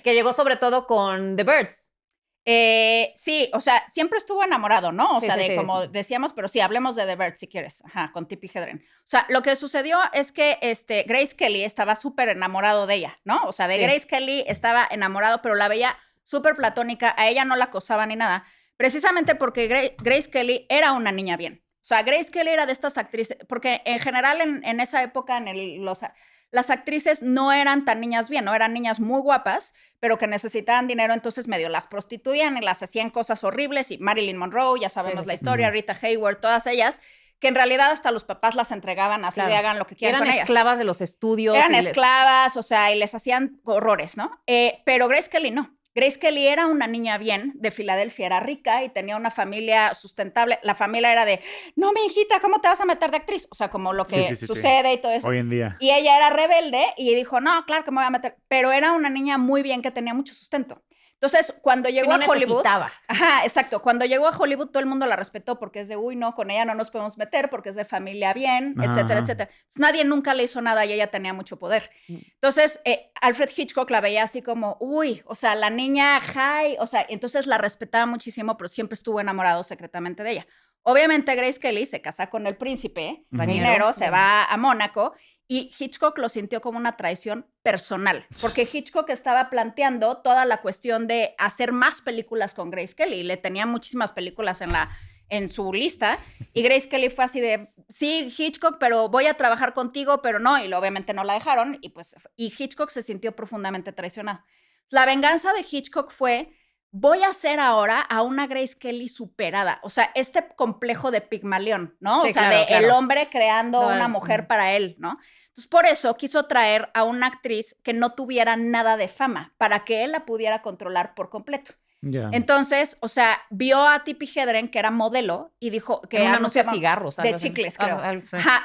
Que llegó sobre todo con The Birds. Sí, o sea, siempre estuvo enamorado, ¿no? O sea, como decíamos, pero sí, hablemos de The Birds si quieres. Ajá, con Tippi Hedren. O sea, lo que sucedió es que Grace Kelly estaba súper enamorado de ella, ¿no? O sea, de Grace Kelly estaba enamorado, pero la veía súper platónica, a ella no la acosaba ni nada, precisamente porque Grace Kelly era una niña bien. O sea, Grace Kelly era de estas actrices, porque en general en esa época, las actrices no eran tan niñas bien, no eran niñas muy guapas, pero que necesitaban dinero, entonces medio las prostituían y las hacían cosas horribles, y Marilyn Monroe, ya sabemos la historia, Rita Hayworth, todas ellas, que en realidad hasta los papás las entregaban así de hagan lo que quieran con ellas. Eran esclavas de los estudios. Eran esclavas, o sea, y les hacían horrores, ¿no? Pero Grace Kelly no. Grace Kelly era una niña bien de Filadelfia, era rica y tenía una familia sustentable. La familia era de, no, mi hijita, ¿cómo te vas a meter de actriz? O sea, como lo que sucede y todo eso. Hoy en día. Y ella era rebelde y dijo, no, claro que me voy a meter. Pero era una niña muy bien que tenía mucho sustento. Entonces, cuando llegó a Hollywood... Ajá, exacto. Cuando llegó a Hollywood, todo el mundo la respetó porque es de, uy, no, con ella no nos podemos meter porque es de familia bien, etcétera, etcétera. Entonces, nadie nunca le hizo nada y ella tenía mucho poder. Entonces, Alfred Hitchcock la veía así como, uy, o sea, la niña high, o sea, entonces la respetaba muchísimo, pero siempre estuvo enamorado secretamente de ella. Obviamente, Grace Kelly se casa con el príncipe, dinero, se va a Mónaco. Y Hitchcock lo sintió como una traición personal, porque Hitchcock estaba planteando toda la cuestión de hacer más películas con Grace Kelly. Le tenía muchísimas películas en su lista, y Grace Kelly fue así de, sí, Hitchcock, pero voy a trabajar contigo, pero no, y obviamente no la dejaron, y Hitchcock se sintió profundamente traicionado. La venganza de Hitchcock fue, voy a hacer ahora a una Grace Kelly superada, o sea, este complejo de Pigmalión, ¿no? Sí, o sea, el hombre creando una mujer para él, ¿no? Entonces, por eso quiso traer a una actriz que no tuviera nada de fama, para que él la pudiera controlar por completo. Entonces, o sea, vio a Tippi Hedren, que era modelo, y dijo que... Era un anuncio de cigarros. De chicles, creo.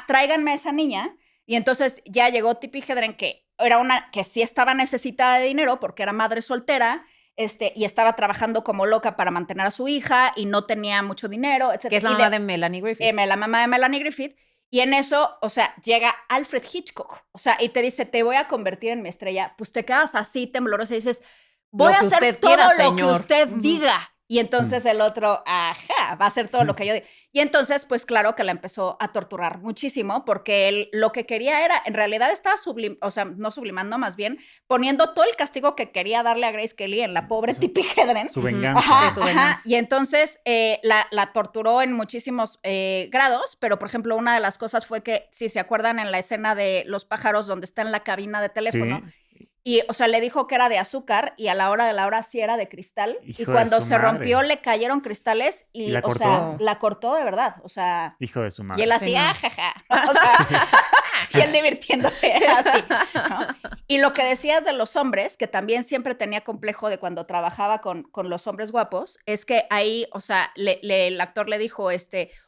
Tráiganme a esa niña. Y entonces ya llegó Tippi Hedren, que era una que sí estaba necesitada de dinero porque era madre soltera, y estaba trabajando como loca para mantener a su hija y no tenía mucho dinero, etc. Que es la mamá de Melanie Griffith. La mamá de Melanie Griffith. Y en eso, o sea, llega Alfred Hitchcock, o sea, y te dice, te voy a convertir en mi estrella. Pues te quedas así temblorosa y dices, voy a hacer todo lo que usted diga. Y entonces el otro, ajá, va a hacer todo lo que yo diga. Y entonces, pues claro que la empezó a torturar muchísimo porque él lo que quería era, en realidad estaba no sublimando, más bien poniendo todo el castigo que quería darle a Grace Kelly en la pobre Tippi Hedren. Su venganza. Ajá, su venganza. Y entonces la torturó en muchísimos grados, pero por ejemplo, una de las cosas fue que, si se acuerdan, en la escena de los pájaros donde está en la cabina de teléfono, y, o sea, le dijo que era de azúcar y a la hora sí era de cristal. Hijo y cuando de su se madre. rompió le cayeron cristales y, ¿La o cortó? sea, la cortó de verdad. O sea, Hijo de su y madre. él así, Sí, no. jaja. O sea, y él divirtiéndose así, ¿no? Y lo que decías de los hombres, que también siempre tenía complejo de cuando trabajaba con los hombres guapos, es que ahí, o sea, el actor le dijo,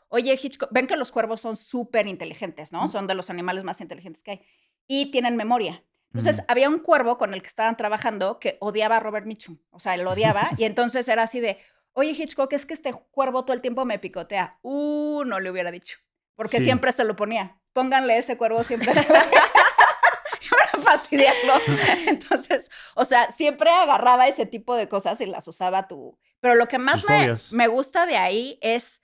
oye, Hitchcock, ven que los cuervos son súper inteligentes, ¿no? Son de los animales más inteligentes que hay. Y tienen memoria. Entonces, había un cuervo con el que estaban trabajando que odiaba a Robert Mitchum. O sea, él lo odiaba. Y entonces era así de, oye, Hitchcock, es que este cuervo todo el tiempo me picotea. No le hubiera dicho. Porque Sí. siempre se lo ponía. Pónganle ese cuervo siempre. Para fastidiarlo. Entonces, o sea, siempre agarraba ese tipo de cosas y las usaba tú. Pero lo que más Sus fobias. me gusta de ahí es,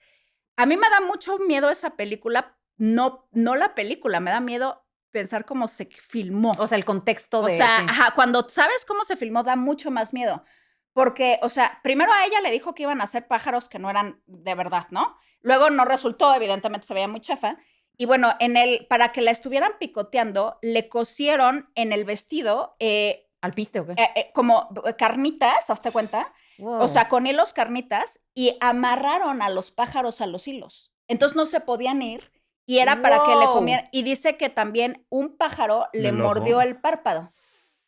a mí me da mucho miedo esa película, no la película, me da miedo pensar cómo se filmó. O sea, el contexto O de... sea, sí. ajá, cuando sabes cómo se filmó da mucho más miedo. Porque, o sea, primero a ella le dijo que iban a ser pájaros que no eran de verdad, ¿no? Luego no resultó, evidentemente se veía muy chafa. Y bueno, para que la estuvieran picoteando, le cosieron en el vestido ¿Alpiste o qué? como carnitas, ¿hazte cuenta? Wow. O sea, con hilos carnitas, y amarraron a los pájaros a los hilos. Entonces no se podían ir y era para que le Wow. comieran. Y dice que también un pájaro le ¿El ojo? mordió el párpado.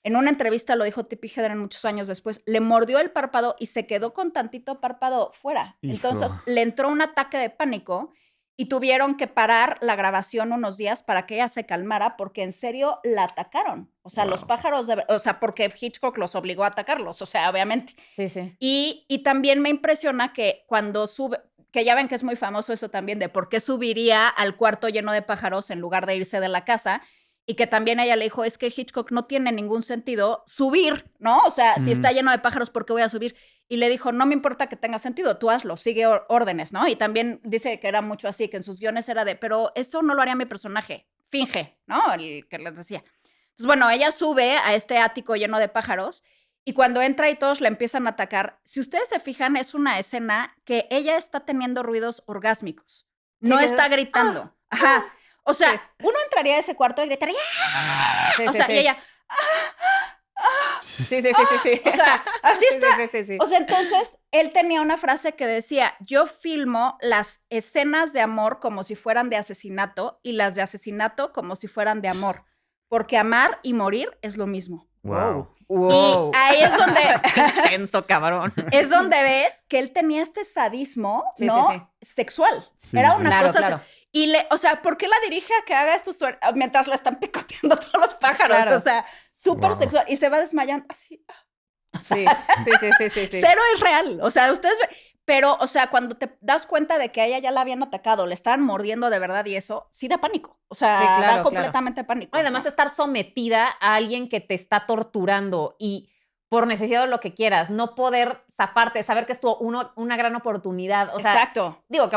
En una entrevista lo dijo Tippi Hedren muchos años después. Le mordió el párpado y se quedó con tantito párpado fuera. Hijo. Entonces le entró un ataque de pánico y tuvieron que parar la grabación unos días para que ella se calmara porque en serio la atacaron. O sea, los Wow. pájaros, o sea, porque Hitchcock los obligó a atacarlos, o sea, obviamente. Sí, sí. Y también me impresiona que cuando sube, que ya ven que es muy famoso eso también de por qué subiría al cuarto lleno de pájaros en lugar de irse de la casa, y que también ella le dijo, es que Hitchcock no tiene ningún sentido subir, ¿no? O sea, si está lleno de pájaros, ¿por qué voy a subir? Y le dijo, no me importa que tenga sentido, tú hazlo, sigue órdenes, ¿no? Y también dice que era mucho así, que en sus guiones era de, pero eso no lo haría mi personaje, finge, ¿no? El que les decía. Entonces, bueno, ella sube a este ático lleno de pájaros y cuando entra y todos la empiezan a atacar, si ustedes se fijan, es una escena que ella está teniendo ruidos orgásmicos. No Sí, está gritando. Ajá. O sea, Sí. uno entraría a ese cuarto y gritaría, Sí, o sí, sea, sí. y ella, Sí, sí, sí, sí, sí. o sea, así Sí, está. sí, sí, sí. O sea, entonces él tenía una frase que decía, yo filmo las escenas de amor como si fueran de asesinato y las de asesinato como si fueran de amor, porque amar y morir es lo mismo. Wow. Wow. Y ahí es donde Intenso, cabrón. es donde ves que él tenía este sadismo, Sí, ¿no? sí, Sexual. Sí, Era sí. una Claro, cosa claro. y o sea, ¿por qué la dirige a que haga esto mientras la están picoteando todos los pájaros? Claro. O sea, súper Wow. sexual y se va desmayando así. Sí, sí, sí, sí, sí, sí. Cero es real. O sea, ustedes pero, o sea, cuando te das cuenta de que a ella ya la habían atacado, le estaban mordiendo de verdad y eso, sí da pánico. O sea, Sí, claro, da claro. completamente pánico. No, y además ¿no? estar sometida a alguien que te está torturando y por necesidad de lo que quieras, no poder zafarte, saber que es una gran oportunidad. O sea, Exacto. digo que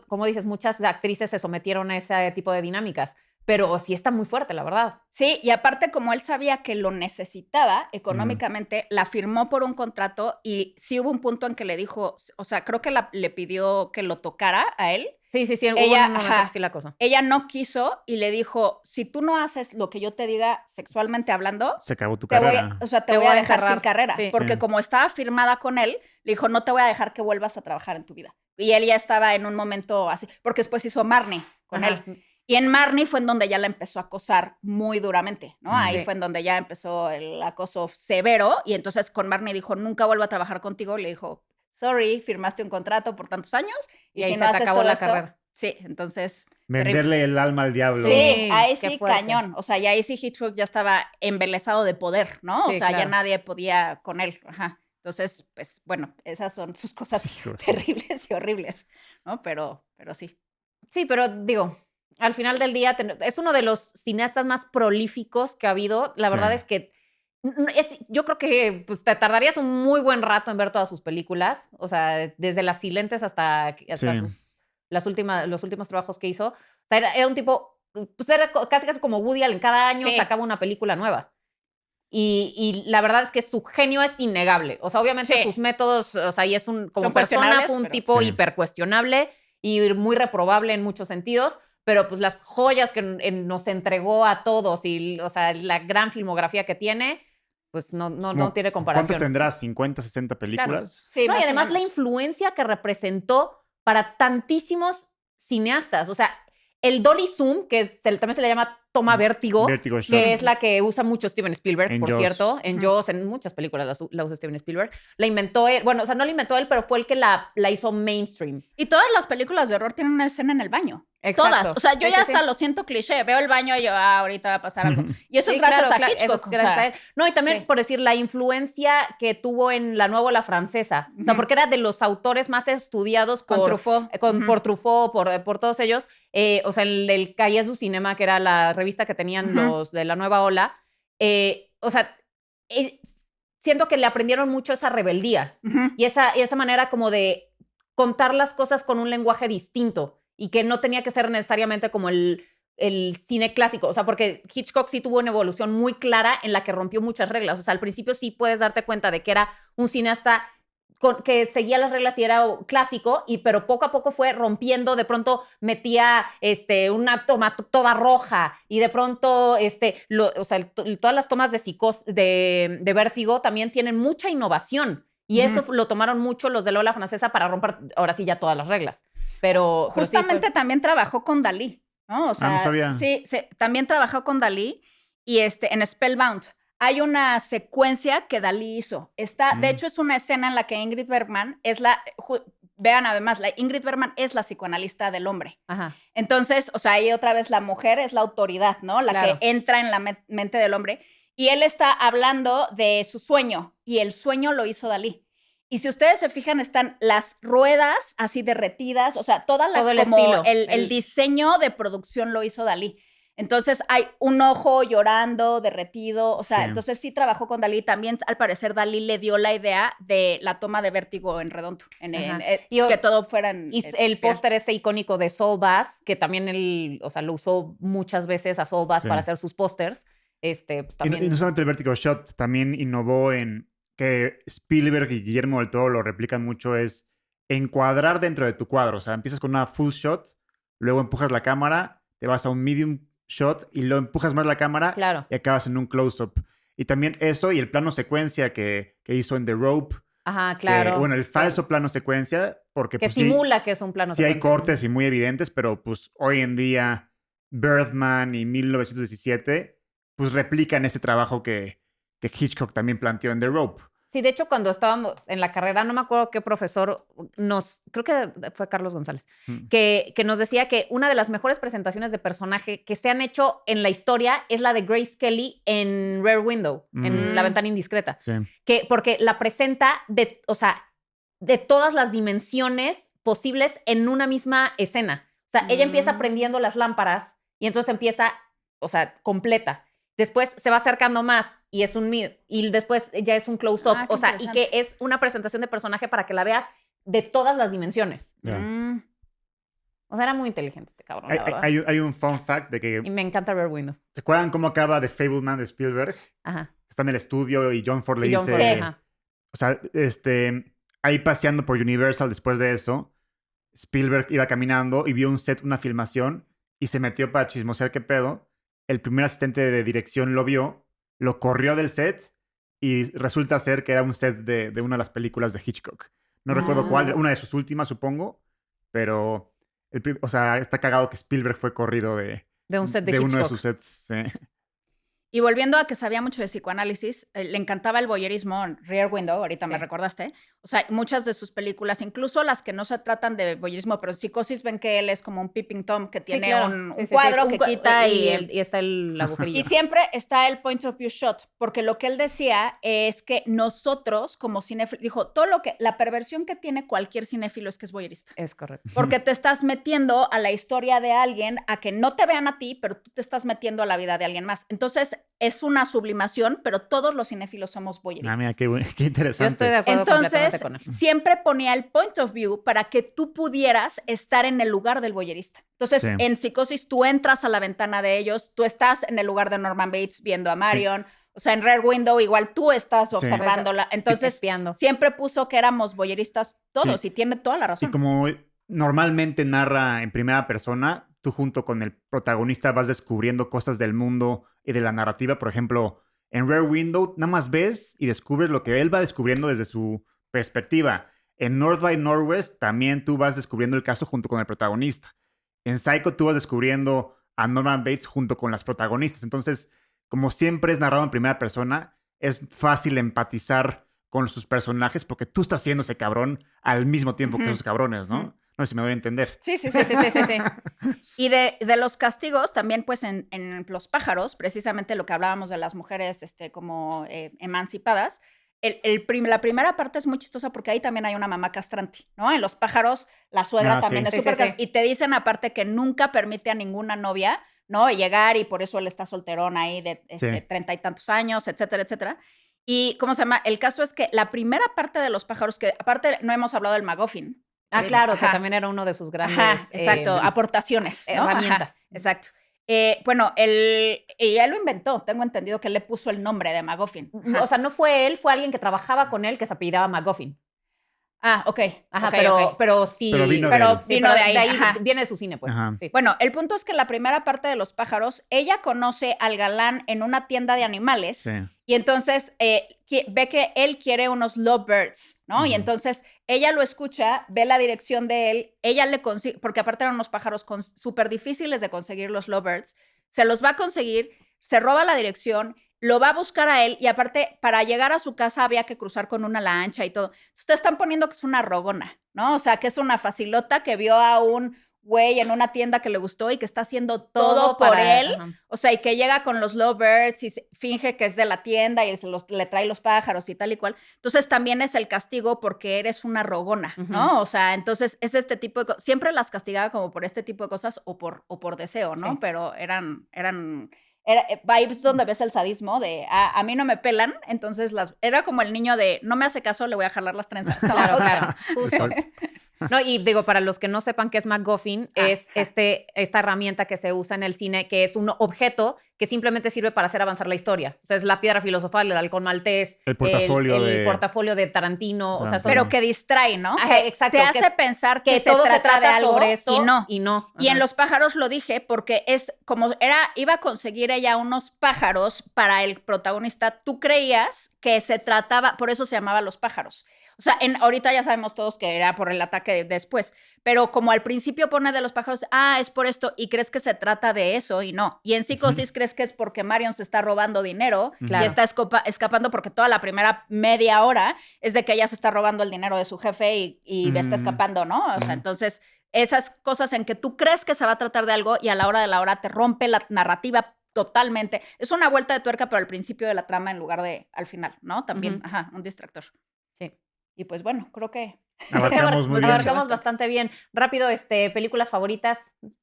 como dices, muchas actrices se sometieron a ese tipo de dinámicas, pero sí está muy fuerte, la verdad. Sí, y aparte como él sabía que lo necesitaba económicamente, la firmó por un contrato y sí hubo un punto en que le dijo, o sea, creo que le pidió que lo tocara a él. Sí, sí, sí, hubo Ella, un momento ajá, que sí la acosó. ella no quiso y le dijo, si tú no haces lo que yo te diga sexualmente hablando, Se acabó tu te voy, carrera. o sea, te voy a dejar encerrar. sin carrera. Sí. Porque Sí. como estaba firmada con él, le dijo, no te voy a dejar que vuelvas a trabajar en tu vida. Y él ya estaba en un momento así, porque después hizo Marnie con Ajá. él. Y en Marnie fue en donde ya la empezó a acosar muy duramente, ¿no? Ahí Sí. fue en donde ya empezó el acoso severo. Y entonces con Marnie dijo, nunca vuelvo a trabajar contigo. Y le dijo, sorry, firmaste un contrato por tantos años. Y ahí si se no te haces acabó todo la esto, carrera. Sí, entonces... Venderle el alma al diablo. Sí, ahí qué sí, fuerte. cañón. O sea, y ahí sí Hitchcock ya estaba embelesado de poder, ¿no? O Sí, sea, ya claro. nadie podía con él. Ajá. Entonces, pues, bueno, esas son sus cosas Hijo, sí. terribles y horribles, ¿no? Pero sí. Sí, pero digo, al final del día es uno de los cineastas más prolíficos que ha habido. La Sí. verdad es que yo creo que pues, te tardarías un muy buen rato en ver todas sus películas. O sea, desde Las Silentes hasta Sí. los últimos trabajos que hizo. O sea, era un tipo, pues era casi como Woody Allen. Cada año Sí. sacaba una película nueva. Y la verdad es que su genio es innegable. O sea, obviamente Sí. sus métodos, o sea, y es como Son persona cuestionables, fue un pero tipo sí. hipercuestionable y muy reprobable en muchos sentidos, pero pues las joyas que nos entregó a todos y, o sea, la gran filmografía que tiene, pues no tiene comparación. ¿Cuántas tendrás? ¿50, 60 películas? Sí, No, y más o además la menos. influencia que representó para tantísimos cineastas. O sea, el Dolly Zoom, que también se le llama toma vértigo, Vertigo Shot. que es la que usa mucho Steven Spielberg, En por Jaws. cierto. En Ujú. Jaws, en muchas películas la usa Steven Spielberg. La inventó él. Bueno, o sea, no la inventó él, pero fue el que la hizo mainstream. Y todas las películas de horror tienen una escena en el baño. Exacto. Todas. O sea, yo Sí, ya sí, hasta sí. lo siento cliché. Veo el baño y yo, ahorita va a pasar algo. Y eso Sí, es gracias claro, a claro, Hitchcock. eso es gracias a él. No, y también, sí. por decir, la influencia que tuvo en la nueva ola francesa. O sea, Ujú. porque era de los autores más estudiados Con Truffaut. Ujú. por Truffaut, por todos ellos. O sea, el Cahiers du Cinéma, que era la revista que tenían Ujú. los de la nueva ola. O sea, siento que le aprendieron mucho esa rebeldía Ujú. y esa manera como de contar las cosas con un lenguaje distinto y que no tenía que ser necesariamente como el cine clásico. O sea, porque Hitchcock sí tuvo una evolución muy clara en la que rompió muchas reglas. O sea, al principio sí puedes darte cuenta de que era un cineasta que seguía las reglas y era clásico, pero poco a poco fue rompiendo. De pronto metía una toma toda roja y de pronto, o sea, todas las tomas de Vértigo también tienen mucha innovación. Y Ujú. eso lo tomaron mucho los de la ola francesa para romper, ahora sí, ya todas las reglas. Pero sí, Justamente también trabajó con Dalí, ¿no? O sea, no sabía. sí, también trabajó con Dalí y en Spellbound. Hay una secuencia que Dalí hizo. De hecho, es una escena en la que Ingrid Bergman vean además, Ingrid Bergman es la psicoanalista del hombre. Ajá. Entonces, o sea, ahí otra vez la mujer es la autoridad, ¿no? La Claro. que entra en la mente del hombre. Y él está hablando de su sueño y el sueño lo hizo Dalí. Y si ustedes se fijan, están las ruedas así derretidas, o sea, todo el estilo. El diseño de producción lo hizo Dalí. Entonces hay un ojo llorando, derretido, o sea, Sí. entonces sí trabajó con Dalí. También, al parecer, Dalí le dio la idea de la toma de Vértigo en redondo, que todo fuera en... Y el póster ese icónico de Saul Bass, que también él, o sea, lo usó muchas veces a Saul Bass Sí. para hacer sus pósters. Pues también... Y no solamente el Vertigo Shot, también innovó en que Spielberg y Guillermo del Toro lo replican mucho, es encuadrar dentro de tu cuadro. O sea, empiezas con una full shot, luego empujas la cámara, te vas a un medium shot y luego empujas más la cámara Claro. y acabas en un close-up. Y también eso y el plano secuencia que hizo en The Rope. Ajá, claro. Bueno, el falso plano secuencia, porque que pues, simula que es un plano sí hay secuencia. cortes y muy evidentes, pero pues hoy en día Birdman y 1917 pues replican ese trabajo que Hitchcock también planteó en The Rope. Sí, de hecho, cuando estábamos en la carrera, no me acuerdo qué profesor creo que fue Carlos González, que nos decía que una de las mejores presentaciones de personaje que se han hecho en la historia es la de Grace Kelly en Rear Window, en La Ventana Indiscreta. Sí. Porque la presenta de todas las dimensiones posibles en una misma escena. O sea, ella empieza prendiendo las lámparas y entonces empieza, o sea, completa. Después se va acercando más y es un mid. Y después ya es un close-up. Ah, o sea, y que es una presentación de personaje para que la veas de todas las dimensiones. Yeah. O sea, era muy inteligente este cabrón, la verdad. Hay un fun fact de que... Y me encanta Rear Window. ¿Se acuerdan cómo acaba The Fableman de Spielberg? Ajá. Está en el estudio y John Ford le Y John dice... Ford, ajá. O sea, ahí paseando por Universal después de eso, Spielberg iba caminando y vio un set, una filmación, y se metió para chismosear qué pedo. El primer asistente de dirección lo vio, lo corrió del set y resulta ser que era un set de una de las películas de Hitchcock. No recuerdo cuál, una de sus últimas, supongo, pero o sea, está cagado que Spielberg fue corrido de un set de uno de Hitchcock. sus sets. Sí. Y volviendo a que sabía mucho de psicoanálisis, le encantaba el voyeurismo, Rear Window, ahorita me recordaste. O sea, muchas de sus películas, incluso las que no se tratan de voyeurismo, pero Psicosis, ven que él es como un peeping Tom que tiene claro. un cuadro que quita y está el agujerillo. Y siempre está el point of view shot, porque lo que él decía es que nosotros, como cinéfilos, dijo, todo lo que, la perversión que tiene cualquier cinéfilo es que es voyeurista. Es correcto. Porque te estás metiendo a la historia de alguien, a que no te vean a ti, pero tú te estás metiendo a la vida de alguien más. Entonces, es una sublimación, pero todos los cinéfilos somos voyeuristas. Mira, qué interesante. Yo estoy de acuerdo Entonces, con él. siempre ponía el point of view para que tú pudieras estar en el lugar del voyerista. Entonces, en Psicosis, tú entras a la ventana de ellos, tú estás en el lugar de Norman Bates viendo a Marion. O sea, en Rear Window igual tú estás observándola. Entonces, siempre puso que éramos voyeristas todos y tiene toda la razón. Y como normalmente narra en primera persona, tú junto con el protagonista vas descubriendo cosas del mundo y de la narrativa. Por ejemplo, en Rear Window nada más ves y descubres lo que él va descubriendo desde su perspectiva. En North by Northwest también tú vas descubriendo el caso junto con el protagonista. En Psycho tú vas descubriendo a Norman Bates junto con las protagonistas. Entonces, como siempre es narrado en primera persona, es fácil empatizar con sus personajes porque tú estás siendo ese cabrón al mismo tiempo que esos cabrones, ¿no? No sé si me doy a entender. Sí. Y de los castigos, también pues en Los pájaros, precisamente lo que hablábamos de las mujeres como emancipadas, la primera parte es muy chistosa porque ahí también hay una mamá castrante, ¿no? En Los pájaros, la suegra también es súper... Y te dicen aparte que nunca permite a ninguna novia, ¿no? Llegar y por eso él está solterón ahí de 30 y tantos años, etcétera, etcétera. Y, ¿cómo se llama? El caso es que la primera parte de Los pájaros, que aparte no hemos hablado del MacGuffin. Claro, que también era uno de sus grandes... exacto, aportaciones, ¿no? Herramientas. Exacto. Bueno, ella lo inventó. Tengo entendido que él le puso el nombre de MacGuffin. O sea, no fue él, fue alguien que trabajaba con él que se apellidaba MacGuffin. Ok. Pero sí. Pero vino de ahí. Viene de su cine, pues. Sí. Bueno, el punto es que la primera parte de Los pájaros, ella conoce al galán en una tienda de animales. Sí. Y entonces ve que él quiere unos lovebirds, ¿no? Y entonces ella lo escucha, ve la dirección de él, ella le consigue, porque aparte eran unos pájaros súper difíciles de conseguir los lovebirds, se los va a conseguir, se roba la dirección, lo va a buscar a él y aparte para llegar a su casa había que cruzar con una lancha y todo. Ustedes están poniendo que es una rogona, ¿no? O sea, que es una facilota que vio a un güey en una tienda que le gustó y que está haciendo todo por él. O sea, y que llega con los lovebirds y finge que es de la tienda y le trae los pájaros y tal y cual. Entonces también es el castigo porque eres una rogona, ¿no? O sea, entonces es este tipo de cosas. Siempre las castigaba como por este tipo de cosas o por deseo, ¿no? Sí. Pero eran vibes donde ves el sadismo de a mí no me pelan, entonces era como el niño de no me hace caso, le voy a jalar las trenzas. Claro. Justo. No, y digo, para los que no sepan qué es MacGuffin, es esta herramienta que se usa en el cine, que es un objeto que simplemente sirve para hacer avanzar la historia. O sea, es la piedra filosofal, el halcón maltés, el portafolio de Tarantino. O sea, pero que distrae, ¿no? Exacto. Te hace pensar que todo se trata de algo sobre eso y no. Y en Los pájaros lo dije porque es como iba a conseguir ella unos pájaros para el protagonista. Tú creías que se trataba, por eso se llamaba Los pájaros. O sea, ahorita ya sabemos todos que era por el ataque después, pero como al principio pone de Los pájaros, es por esto, y crees que se trata de eso y no. Y en Psicosis crees que es porque Marion se está robando dinero y está escapando porque toda la primera media hora es de que ella se está robando el dinero de su jefe y está escapando, ¿no? O sea, entonces esas cosas en que tú crees que se va a tratar de algo y a la hora de la hora te rompe la narrativa totalmente. Es una vuelta de tuerca, pero al principio de la trama en lugar de al final, ¿no? También, un distractor. Sí. Y pues bueno, creo que abarcamos bastante bien. Rápido, películas favoritas.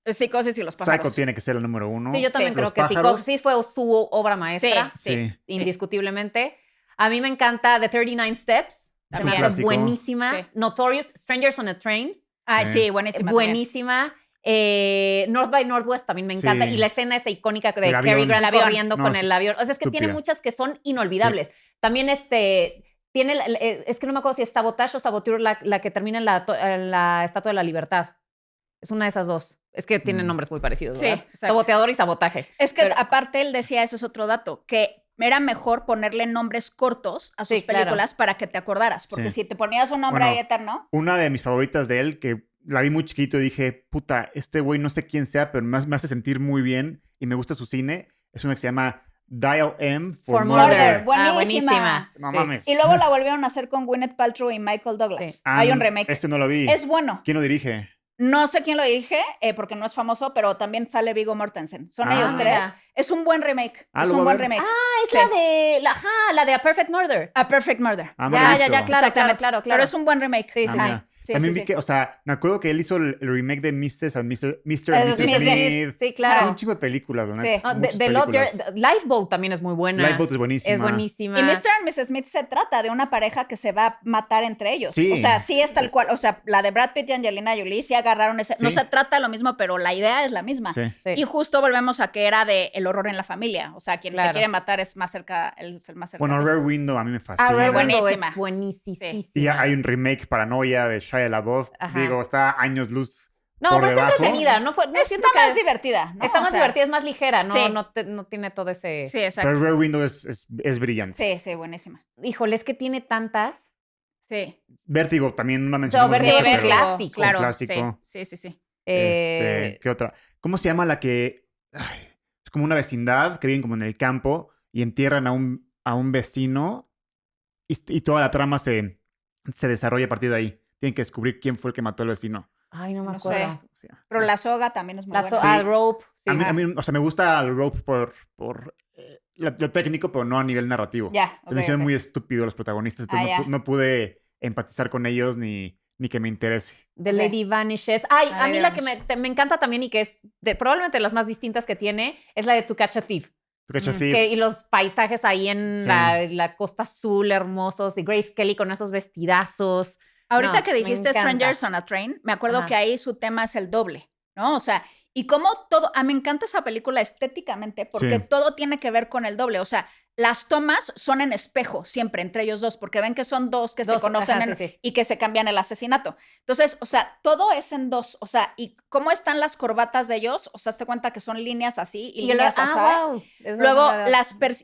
Psicosis y Los pájaros. Psycho tiene que ser la número 1. Sí, yo también creo que Psicosis fue su obra maestra. Sí. Indiscutiblemente. A mí me encanta The 39 Steps. También es buenísima. Sí. Notorious, Strangers on a Train. Sí, buenísima. Buenísima. North by Northwest también me encanta. Y la escena esa icónica de Cary Grant corriendo con el avión. O sea, es que tiene muchas que son inolvidables. Sí. También tiene, es que no me acuerdo si es Sabotage o Saboteur la que termina en la Estatua de la Libertad. Es una de esas dos. Es que tienen nombres muy parecidos, ¿verdad? Sí, Saboteador y Sabotaje. Es que aparte él decía, ese es otro dato, que era mejor ponerle nombres cortos a sus películas para que te acordaras. Porque si te ponías un nombre ahí eterno... Una de mis favoritas de él, que la vi muy chiquito y dije, puta, este güey no sé quién sea, pero me hace sentir muy bien y me gusta su cine, es una que se llama Dial M For for Murder. Murder. Buenísima. Buenísima. No Sí. mames. Y luego la volvieron a hacer con Gwyneth Paltrow y Michael Douglas. Sí. Hay un remake. Este no lo vi. Es bueno. ¿Quién lo dirige? No sé quién lo dirige, porque no es famoso, pero también sale Viggo Mortensen. Son Ah. ellos tres. Ya. Es un buen remake. Ah, es lo un voy a buen ver. remake. Ah, es Sí. la de A Perfect Murder. A Perfect Murder. Ah, no lo he Ya, visto. claro, Exactamente. claro. Pero es un buen remake. Sí, Ah, sí. mira. Sí, También sí, vi sí. que, o sea, me acuerdo que él hizo el remake de Mrs. and Mr. Smith. Smith. Sí, Hay claro. un chingo de películas, la Sí. neta. No, Muchas The Lodger, películas. Lifeboat también es muy buena. Lifeboat es buenísima. Es buenísima. Y Mr. and Mrs. Smith se trata de una pareja que se va a matar entre ellos. Sí. O sea, sí es tal cual. O sea, la de Brad Pitt y Angelina Jolie sí agarraron ese. No Sí. se trata de lo mismo, pero la idea es la misma. Sí. Sí. Y justo volvemos a que era de el horror en la familia. O sea, quien Claro. te quiere matar es más cerca, es el más cerca. Bueno, de ti. Rare Window a mí me fascina. Ah, Rare Buenísima. Window es buenísima. Y hay un remake Paranoia de Shia LaBeouf. Ajá. Digo, está años luz No, por pero está debajo. entretenida. No siento Está que más divertida. ¿no? está O más sea, divertida, es más ligera. No, Sí. no tiene todo ese... Sí, Pero exacto. Rare Window es brillante. Sí, buenísima. Híjole, es que tiene tantas. Sí. Vértigo también no la mencionamos Vértigo, mucho, pero clásico. Claro, clásico. sí. ¿Qué otra? ¿Cómo se llama la que es como una vecindad que viven como en el campo y entierran a un vecino y toda la trama se desarrolla a partir de ahí? Tienen que descubrir quién fue el que mató al vecino. Ay, no me No acuerdo. sé. Pero La Soga también es muy La buena. Sí. Rope. Sí. A mí, o sea, me gusta el Rope por lo técnico, pero no a nivel narrativo. Ya, Se me ok, hicieron ok. muy estúpidos los protagonistas, entonces Ah, no, ya. no pude empatizar con ellos ni que me interese. The Ok. Lady Vanishes. Ay, Ah, a mí Lady la que Vanishes. me encanta también y que es probablemente de las más distintas que tiene es la de To Catch a Thief. ¿Tú cachas? Mm, Sí. Y los paisajes ahí en Sí. la costa azul hermosos y Grace Kelly con esos vestidazos. Ahorita No, que me dijiste encanta. Strangers on a Train, me acuerdo Ajá. que ahí su tema es el doble, ¿no? O sea, y como todo, me encanta esa película estéticamente porque Sí. todo tiene que ver con el doble, o sea, las tomas son en espejo siempre entre ellos dos, porque ven que son dos que se Dos, conocen ajá, sí. y que se cambian el asesinato. Entonces, o sea, todo es en dos, o sea, y cómo están las corbatas de ellos, o sea, te cuenta que son líneas así y líneas así. wow. Luego,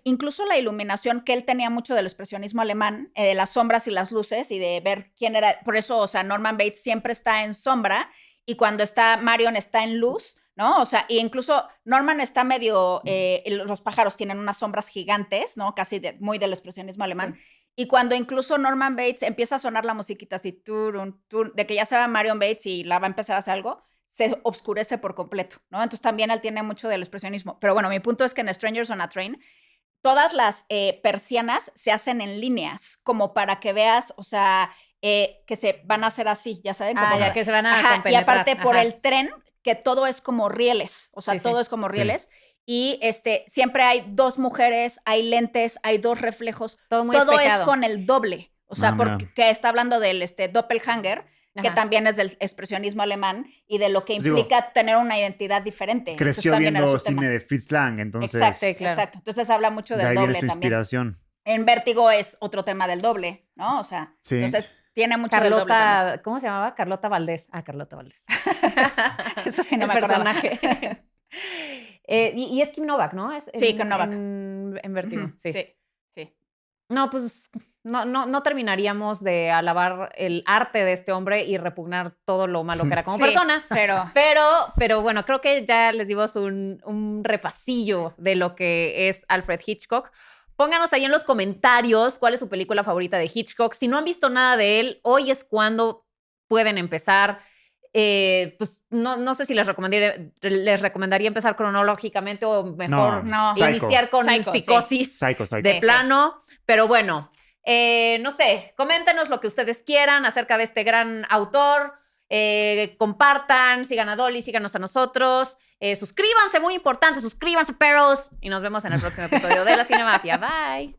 incluso la iluminación, que él tenía mucho del expresionismo alemán, de las sombras y las luces y de ver quién era. Por eso, o sea, Norman Bates siempre está en sombra y cuando está Marion está en luz, ¿no? O sea, y incluso Norman está medio, los pájaros tienen unas sombras gigantes, ¿no? Casi muy del expresionismo alemán. Sí. Y cuando incluso Norman Bates empieza a sonar la musiquita así, turun, turun, de que ya se va Marion Bates y la va a empezar a hacer algo, se oscurece por completo, ¿no? Entonces también él tiene mucho del expresionismo. Pero bueno, mi punto es que en Strangers on a Train, todas las persianas se hacen en líneas, como para que veas, o sea, que se van a hacer así, ya saben. Como ya que se van a Ajá, y compenetrar. aparte por Ajá. el tren, que todo es como rieles, o sea, Sí, sí. todo es como Sí. rieles. Y siempre hay dos mujeres, hay lentes, hay dos reflejos. Todo muy Todo es espejado. con el doble. O sea, mira. porque está hablando del doppelhanger, que Ajá. también es del expresionismo alemán y de lo que Digo, implica tener una identidad diferente. Entonces, Creció también era viendo su tema. cine de Fritz Lang, entonces Exacto, Sí, claro. exacto. Entonces habla mucho de del ahí viene doble su también. inspiración. En Vértigo es otro tema del doble, ¿no? O sea, Sí. entonces tiene mucho del doble también. Carlota, ¿cómo se llamaba? Carlota Valdés. Ah, Carlota Valdés. Eso sí no El me acordaba. personaje. Y es Kim Novak, ¿no? Sí, Kim Novak. En Vértigo, Ujú, sí. sí. No, pues no terminaríamos de alabar el arte de este hombre y repugnar todo lo malo que era como Sí, persona. Pero Pero bueno, creo que ya les dimos un repasillo de lo que es Alfred Hitchcock. Pónganos ahí en los comentarios cuál es su película favorita de Hitchcock. Si no han visto nada de él, hoy es cuando pueden empezar. Pues no sé si les recomendaría empezar cronológicamente o mejor No. iniciar con Psycho, sí. Psicosis Psycho. de Sí, plano. Pero bueno, no sé, coméntenos lo que ustedes quieran acerca de este gran autor. Compartan, sigan a Dolly, síganos a nosotros. Suscríbanse, muy importante, suscríbanse, perros. Y nos vemos en el próximo episodio de La Cinemafia. Bye.